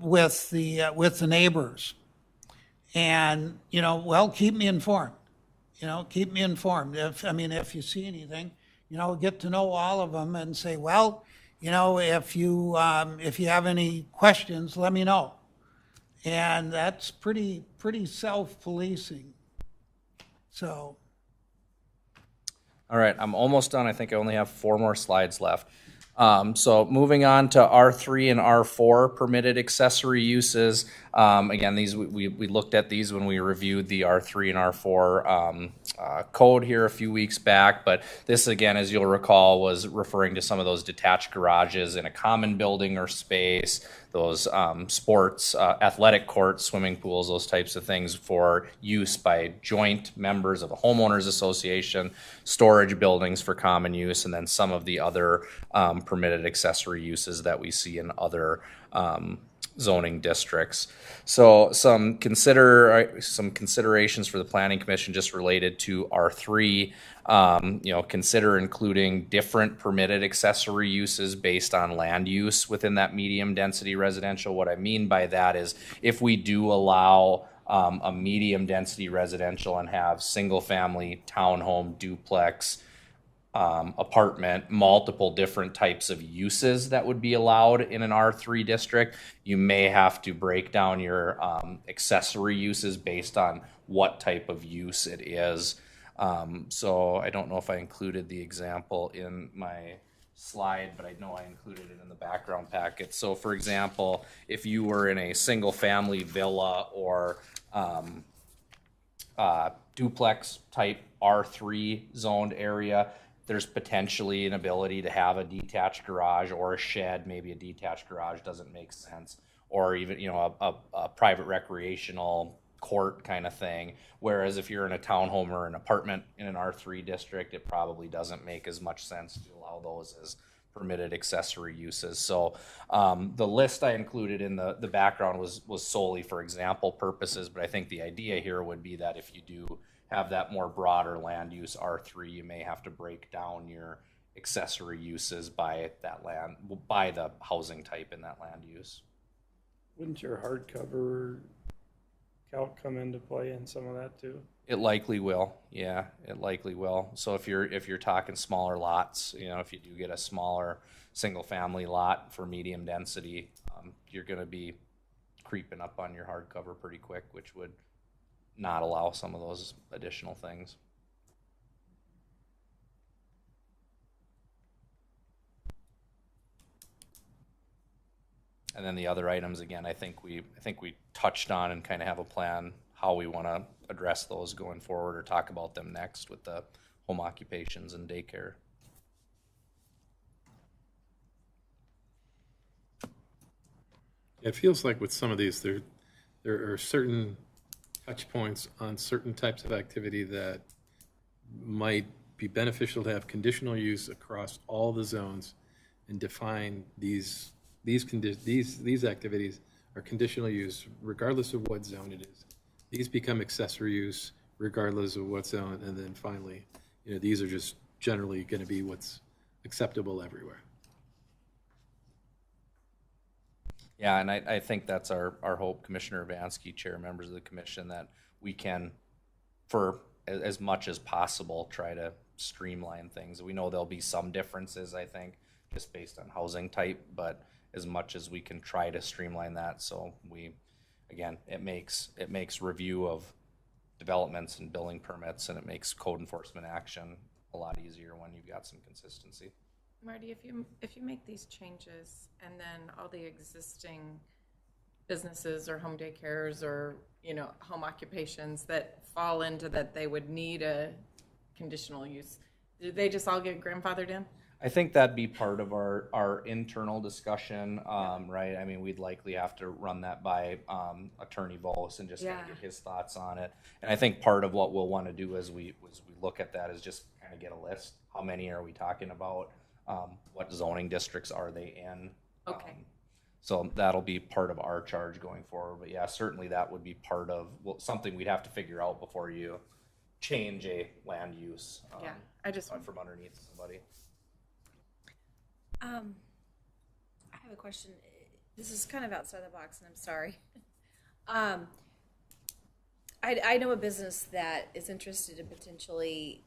with the neighbors, and keep me informed. Keep me informed. If you see anything, get to know all of them and say, well, if you have any questions, let me know. And that's pretty self-policing. So. All right, I'm almost done. I think I only have 4 more slides left. So moving on to R3 and R4 permitted accessory uses. Again, these we looked at these when we reviewed the R3 and R4 code here a few weeks back. But this, again, as you'll recall, was referring to some of those detached garages in a common building or space, those sports, athletic courts, swimming pools, those types of things for use by joint members of a homeowners association, storage buildings for common use, and then some of the other permitted accessory uses that we see in other zoning districts. So some considerations for the Planning Commission just related to R3. Consider including different permitted accessory uses based on land use within that medium density residential. What I mean by that is if we do allow a medium density residential and have single family, townhome, duplex, apartment, multiple different types of uses that would be allowed in an R3 district, you may have to break down your accessory uses based on what type of use it is. So I don't know if I included the example in my slide, but I know I included it in the background packet. So for example, if you were in a single family villa or duplex type R3 zoned area, there's potentially an ability to have a detached garage or a shed. Maybe a detached garage doesn't make sense, or even a private recreational court kind of thing. Whereas if you're in a townhome or an apartment in an R3 district, it probably doesn't make as much sense to allow those as permitted accessory uses. So the list I included in the background was solely for example purposes, but I think the idea here would be that if you do have that more broader land use R3, you may have to break down your accessory uses by the housing type in that land use. Wouldn't your hardcover calc come into play in some of that too? It likely will, yeah, it likely will. So if you're talking smaller lots, you know, if you do get a smaller single-family lot for medium density, you're gonna be creeping up on your hardcover pretty quick, which would not allow some of those additional things. And then the other items, again, I think we touched on and kind of have a plan how we want to address those going forward or talk about them next with the home occupations and daycare. It feels like with some of these, there are certain touch points on certain types of activity that might be beneficial to have conditional use across all the zones and define these activities are conditional use regardless of what zone it is. These become accessory use regardless of what zone, and then finally, you know, these are just generally going to be what's acceptable everywhere. Yeah, and I think that's our hope, Commissioner Vansky, Chair, members of the commission, that we can, for as much as possible, try to streamline things. We know there'll be some differences, I think, just based on housing type, but as much as we can try to streamline that, so we, again, it makes review of developments and building permits, and it makes code enforcement action a lot easier when you've got some consistency. Marty, if you make these changes and then all the existing businesses or home daycares or, you know, home occupations that fall into that they would need a conditional use, do they just all get grandfathered in? I think that'd be part of our internal discussion, right? I mean, we'd likely have to run that by Attorney Vos and just kind of get his thoughts on it. And I think part of what we'll want to do as we look at that is just kind of get a list. How many are we talking about? What zoning districts are they in? Okay. So that'll be part of our charge going forward. But yeah, certainly that would be part of something we'd have to figure out before you change a land use. Yeah, I just from underneath somebody. I have a question. This is kind of outside the box, and I'm sorry. I know a business that is interested in potentially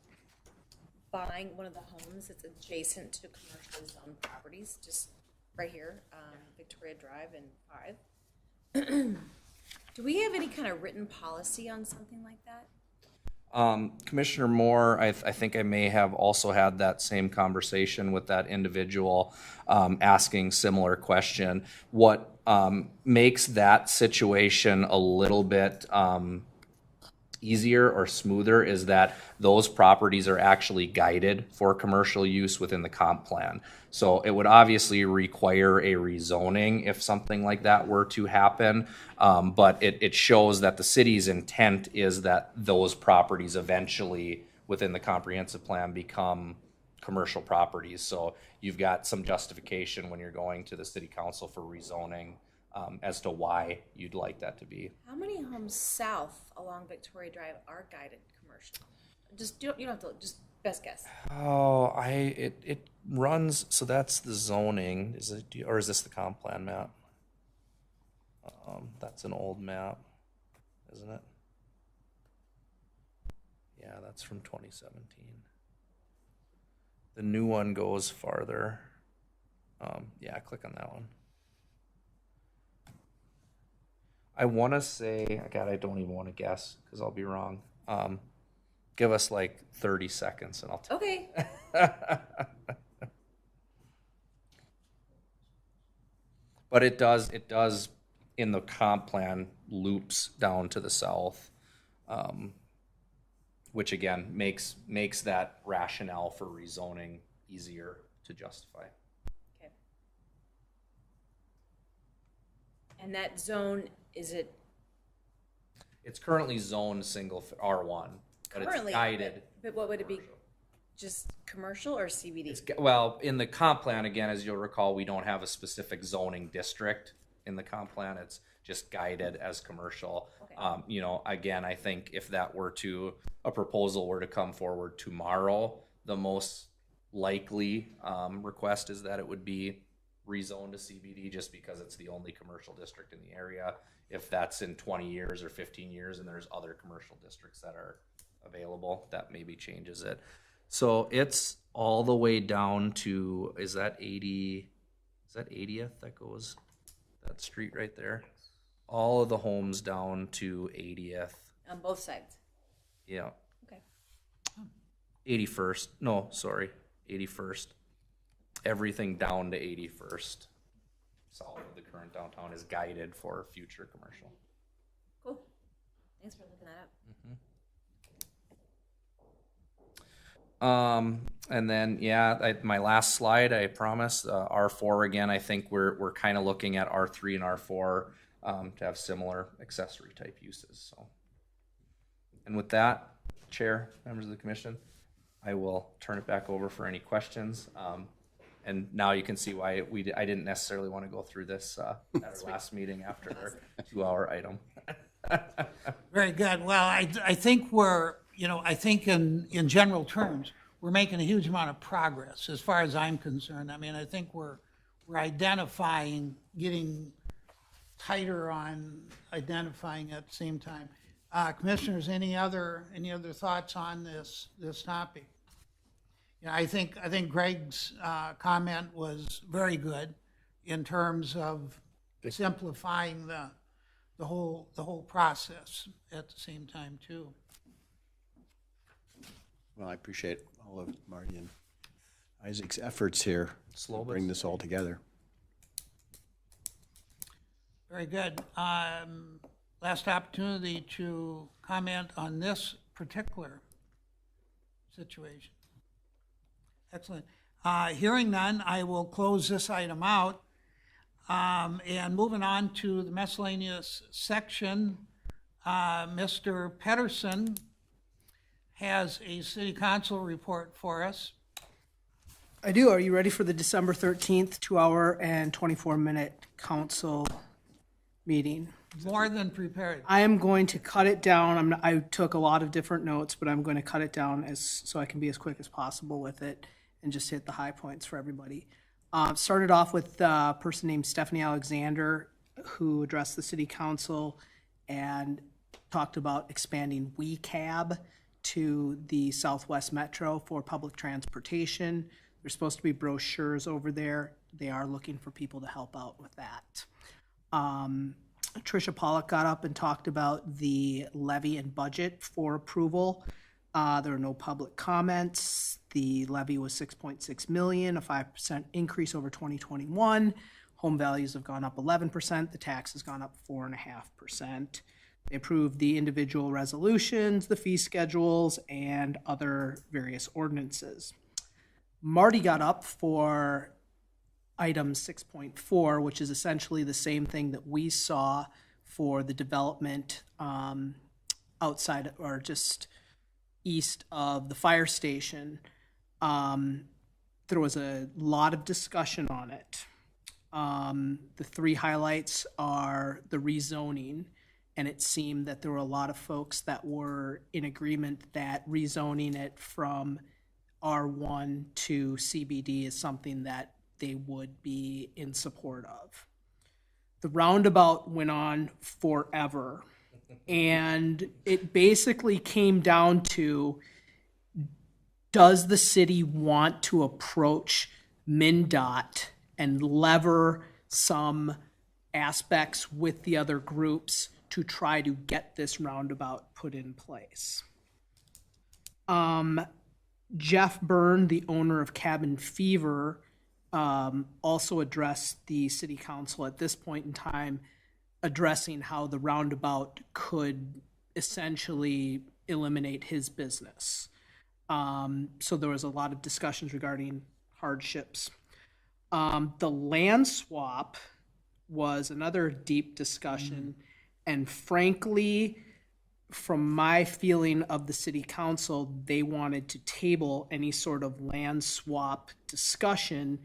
buying one of the homes that's adjacent to commercially zoned properties, just right here, Victoria Drive and 5. Do we have any kind of written policy on something like that? Commissioner Moore, I think I may have also had that same conversation with that individual, asking similar question. What makes that situation a little bit easier or smoother is that those properties are actually guided for commercial use within the comp plan. So it would obviously require a rezoning if something like that were to happen, but it shows that the city's intent is that those properties eventually within the comprehensive plan become commercial properties. So you've got some justification when you're going to the city council for rezoning as to why you'd like that to be. How many homes south along Victoria Drive are guided commercial? Just you don't have to, just best guess. Oh, it runs. So that's the zoning. Is it, or is this the comp plan map? That's an old map, isn't it? Yeah, that's from 2017. The new one goes farther. Yeah, click on that one. I want to say, God, I don't even want to guess because I'll be wrong. Give us like 30 seconds and I'll tell Okay. But it does in the comp plan loops down to the south, which again makes that rationale for rezoning easier to justify. Okay. And that zone, is it? It's currently zoned single R1, but it's guided. But what would it be? Just commercial or CBD? Well, in the comp plan, again, as you'll recall, we don't have a specific zoning district in the comp plan. It's just guided as commercial. Okay. You know, again, I think if that were a proposal were to come forward tomorrow, the most likely request is that it would be rezoned to CBD just because it's the only commercial district in the area. if that's in 20 years or 15 years and there's other commercial districts that are available, that maybe changes it. So it's all the way down to, is that 80th that goes, that street right there? All of the homes down to 80th. On both sides. Yeah. Okay. 81st. No, sorry. 81st. Everything down to 81st. South of the current downtown is guided for future commercial. Cool. Thanks for looking that up. And then, my last slide, I promise, R4 again, I think we're kind of looking at R3 and R4 to have similar accessory type uses. So, and with that, Chair, members of the commission, I will turn it back over for any questions. And now you can see why I didn't necessarily want to go through this at our last meeting after our 2-hour item. Very good. Well, I think I think in general terms, we're making a huge amount of progress as far as I'm concerned. I mean, I think we're identifying, getting tighter on identifying at the same time. Commissioners, any other thoughts on this topic? I think Greg's comment was very good in terms of simplifying the whole process at the same time too. Well, I appreciate all of Marty and Isaac's efforts here to bring this all together. Very good. Last opportunity to comment on this particular situation. Excellent. Hearing none, I will close this item out. And moving on to the miscellaneous section, Mr. Pedersen has a city council report for us. I do. Are you ready for the December 13th, 2-hour and 24-minute council meeting? More than prepared. I am going to cut it down. I took a lot of different notes, but I'm going to cut it down so I can be as quick as possible with it and just hit the high points for everybody. Started off with a person named Stephanie Alexander, who addressed the city council and talked about expanding WeCab to the Southwest Metro for public transportation. There's supposed to be brochures over there. They are looking for people to help out with that. Tricia Pollock got up and talked about the levy and budget for approval. There are no public comments. The levy was $6.6 million, a 5% increase over 2021. Home values have gone up 11%. The tax has gone up 4.5%. They approved the individual resolutions, the fee schedules, and other various ordinances. Marty got up for item 6.4, which is essentially the same thing that we saw for the development outside or just east of the fire station. There was a lot of discussion on it. The three highlights are the rezoning, and it seemed that there were a lot of folks that were in agreement that rezoning it from R1 to CBD is something that they would be in support of. The roundabout went on forever, and it basically came down to, does the city want to approach MnDOT and lever some aspects with the other groups to try to get this roundabout put in place? Jeff Byrne, the owner of Cabin Fever, also addressed the city council at this point in time, addressing how the roundabout could essentially eliminate his business. So there was a lot of discussions regarding hardships. The land swap was another deep discussion. And frankly, from my feeling of the city council, they wanted to table any sort of land swap discussion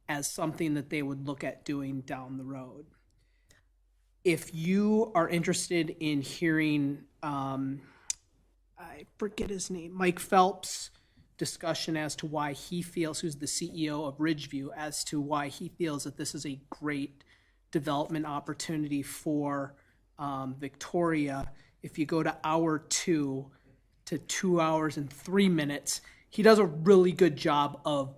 as something that they would look at doing down the road. If you are interested in hearing, I forget his name, Mike Phelps' discussion as to why he feels, who's the CEO of Ridgeview, as to why he feels that this is a great development opportunity for Victoria, if you go to hour 2 to 2 hours and 3 minutes, he does a really good job of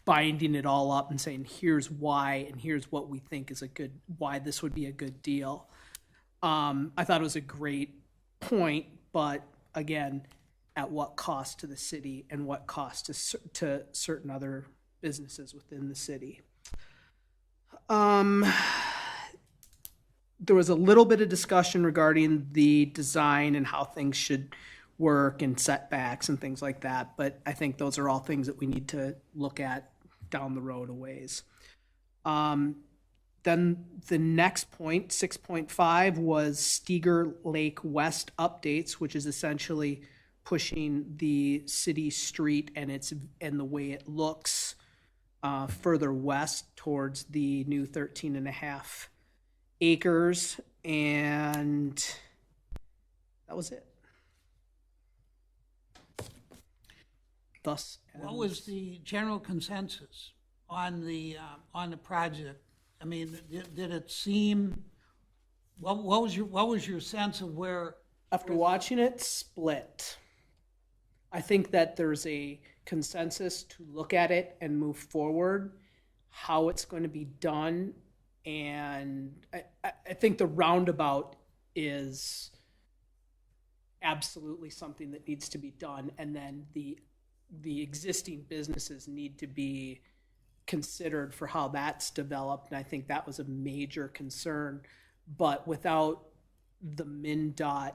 binding it all up and saying, here's why, and here's what we think is why this would be a good deal. I thought it was a great point, but again, at what cost to the city and what cost to certain other businesses within the city. There was a little bit of discussion regarding the design and how things should work and setbacks and things like that, but I think those are all things that we need to look at down the road a ways. Then the next point, 6.5, was Steiger Lake West updates, which is essentially pushing the city street and the way it looks further west towards the new 13.5 acres, and that was it. Thus, What was the general consensus on the project? I mean, did it seem? What was your sense of where? After watching it split, I think that there's a consensus to look at it and move forward, how it's going to be done, and I think the roundabout is absolutely something that needs to be done, and then the existing businesses need to be considered for how that's developed, and I think that was a major concern. But without the MnDOT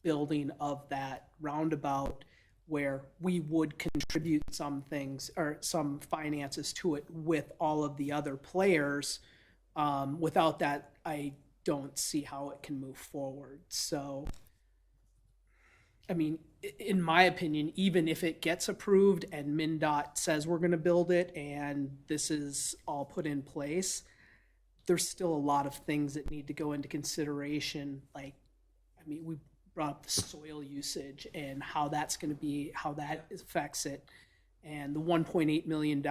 building of that roundabout, where we would contribute some things or some finances to it with all of the other players, without that, I don't see how it can move forward. So, I mean, in my opinion, even if it gets approved and MnDOT says we're going to build it and this is all put in place, there's still a lot of things that need to go into consideration. Like, I mean, we brought up the soil usage and how that's going to be, how that affects it. And the $1.8 million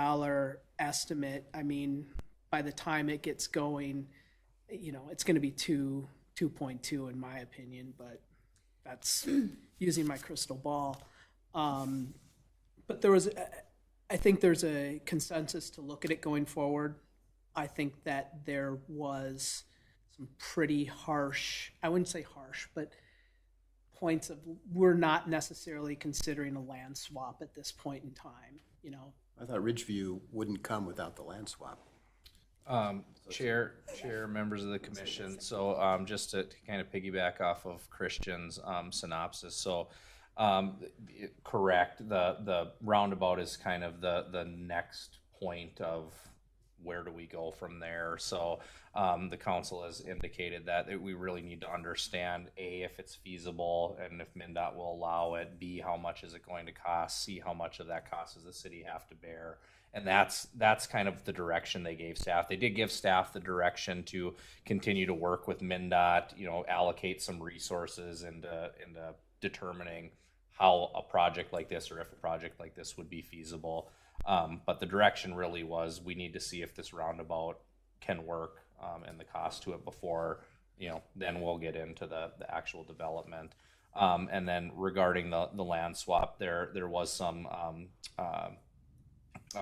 estimate, I mean, by the time it gets going, you know, it's going to be 2.2 in my opinion, but that's using my crystal ball. But I think there's a consensus to look at it going forward. I think that there was some pretty harsh, I wouldn't say harsh, but points of we're not necessarily considering a land swap at this point in time, you know. I thought Ridgeview wouldn't come without the land swap. Chair, members of the commission. So just to kind of piggyback off of Christian's synopsis. So correct, the roundabout is kind of the next point of where do we go from there. So the council has indicated that we really need to understand, A, if it's feasible and if MnDOT will allow it, B, how much is it going to cost, C, how much of that cost does the city have to bear. And that's kind of the direction they gave staff. They did give staff the direction to continue to work with MnDOT, you know, allocate some resources into determining how a project like this, or if a project like this would be feasible. But the direction really was, we need to see if this roundabout can work and the cost to it before, you know, then we'll get into the actual development. And then regarding the land swap, there was some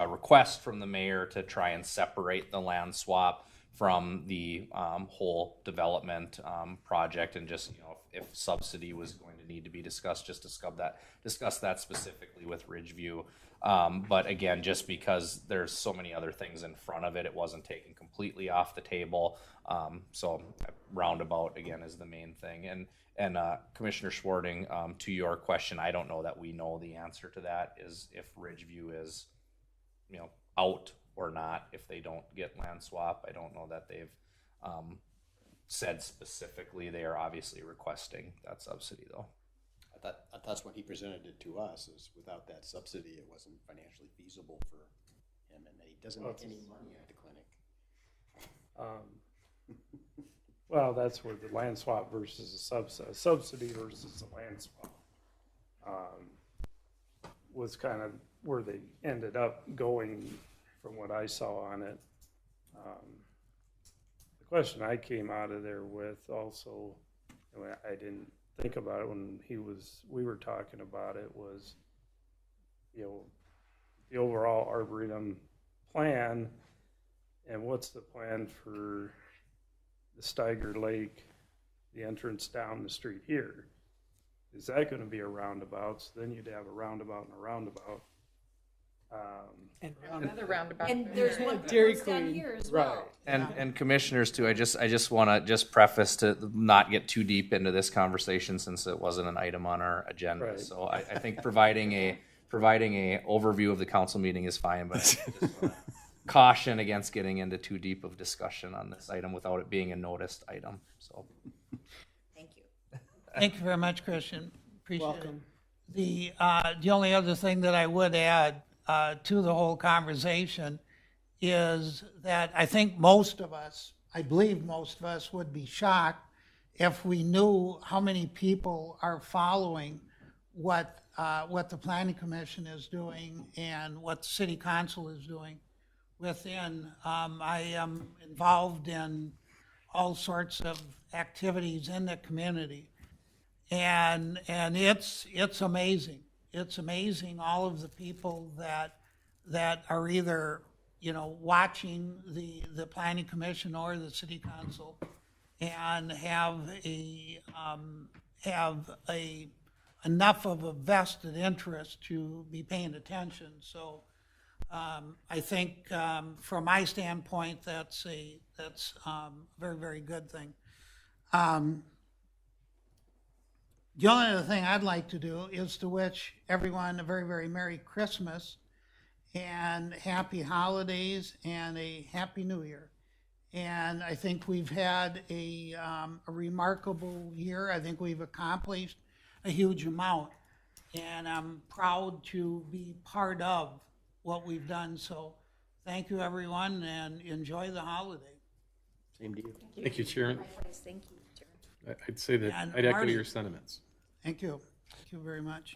request from the mayor to try and separate the land swap from the whole development project, and just, you know, if subsidy was going to need to be discussed, just discuss that specifically with Ridgeview. But again, just because there's so many other things in front of it, it wasn't taken completely off the table. So roundabout again is the main thing. And Commissioner Schwarting, to your question, I don't know that we know the answer to that, is if Ridgeview is, you know, out or not if they don't get land swap. I don't know that they've said specifically. They are obviously requesting that subsidy though. I thought that's when he presented it to us, is without that subsidy it wasn't financially feasible for him, and that he doesn't make any money at the clinic. Well, that's where the land swap versus a subsidy versus the land swap was kind of where they ended up going from what I saw on it. The the question I came out of there with also, and I didn't think about it when we were talking about it, was, the overall Arboretum plan, and what's the plan for the Steiger Lake, the entrance down the street here? Is that going to be a roundabout? So then you'd have a roundabout and a roundabout. Another roundabout. And there's one Dairy that's down Queen. here as well. And commissioners too, I just want to just preface to not get too deep into this conversation since it wasn't an item on our agenda. Right. So I think providing a overview of the council meeting is fine, but I just wanna caution against getting into too deep of discussion on this item without it being a noticed item. So Thank you. Thank you very much, Christian. Appreciate Welcome. it. The only other thing that I would add to the whole conversation is that I think I believe most of us would be shocked if we knew how many people are following what the planning commission is doing and what the city council is doing within. I am involved in all sorts of activities in the community, and it's amazing. It's amazing all of the people that are either watching the planning commission or the city council and have enough of a vested interest to be paying attention. So I think from my standpoint, that's a very, very good thing. The only other thing I'd like to do is to wish everyone a very, very Merry Christmas and Happy Holidays and a Happy New Year. And I think we've had a remarkable year. I think we've accomplished a huge amount. And I'm proud to be part of what we've done. So thank you, everyone, and enjoy the holiday. Same to you. Thank you, Chairman. Thank you, Chair. I'd say that And I'd echo Marty. your sentiments. Thank you. Thank you very much.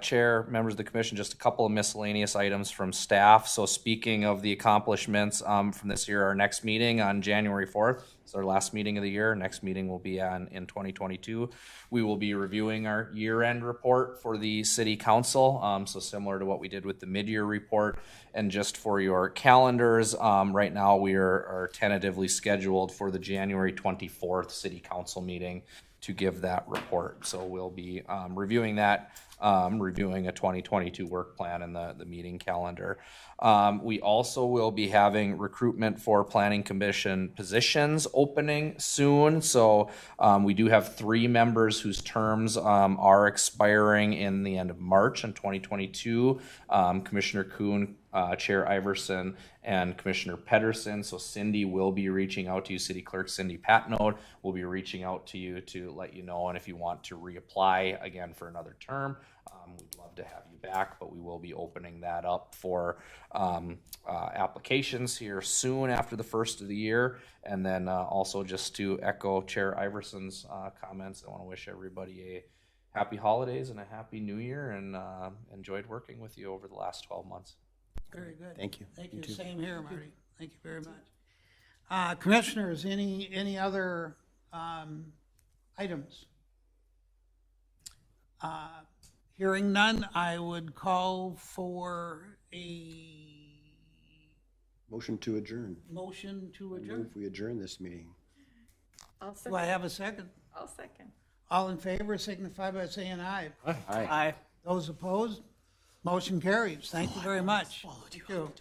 Chair, members of the commission, just a couple of miscellaneous items from staff. So speaking of the accomplishments from this year, our next meeting on January 4th is our last meeting of the year. Next meeting will be in 2022. We will be reviewing our year-end report for the city council, so similar to what we did with the mid-year report. And just for your calendars, right now we are tentatively scheduled for the January 24th city council meeting to give that report. So we'll be reviewing that, reviewing a 2022 work plan and the meeting calendar. We also will be having recruitment for planning commission positions opening soon. So we do have 3 members whose terms are expiring in the end of March in 2022. Commissioner Kuhn, Chair Iverson, and Commissioner Pedersen. So Cindy will be reaching out to you, City Clerk Cindy Patnode will be reaching out to you to let you know, and if you want to reapply again for another term, we'd love to have you back, but we will be opening that up for applications here soon after the first of the year. And then also just to echo Chair Iverson's comments, I want to wish everybody a happy holidays and a happy new year, and enjoyed working with you over the last 12 months. Very good. Thank you. Thank You you. too. Same here, Marty. Thank you very much. Commissioners, any other items? Hearing none, I would call for a Motion to adjourn. motion to I adjourn. move we adjourn this meeting. I'll Do I have a second? I'll second. All in favor signify by saying aye. Aye. Aye. Those opposed? Motion carries. Thank you very much. Thank you.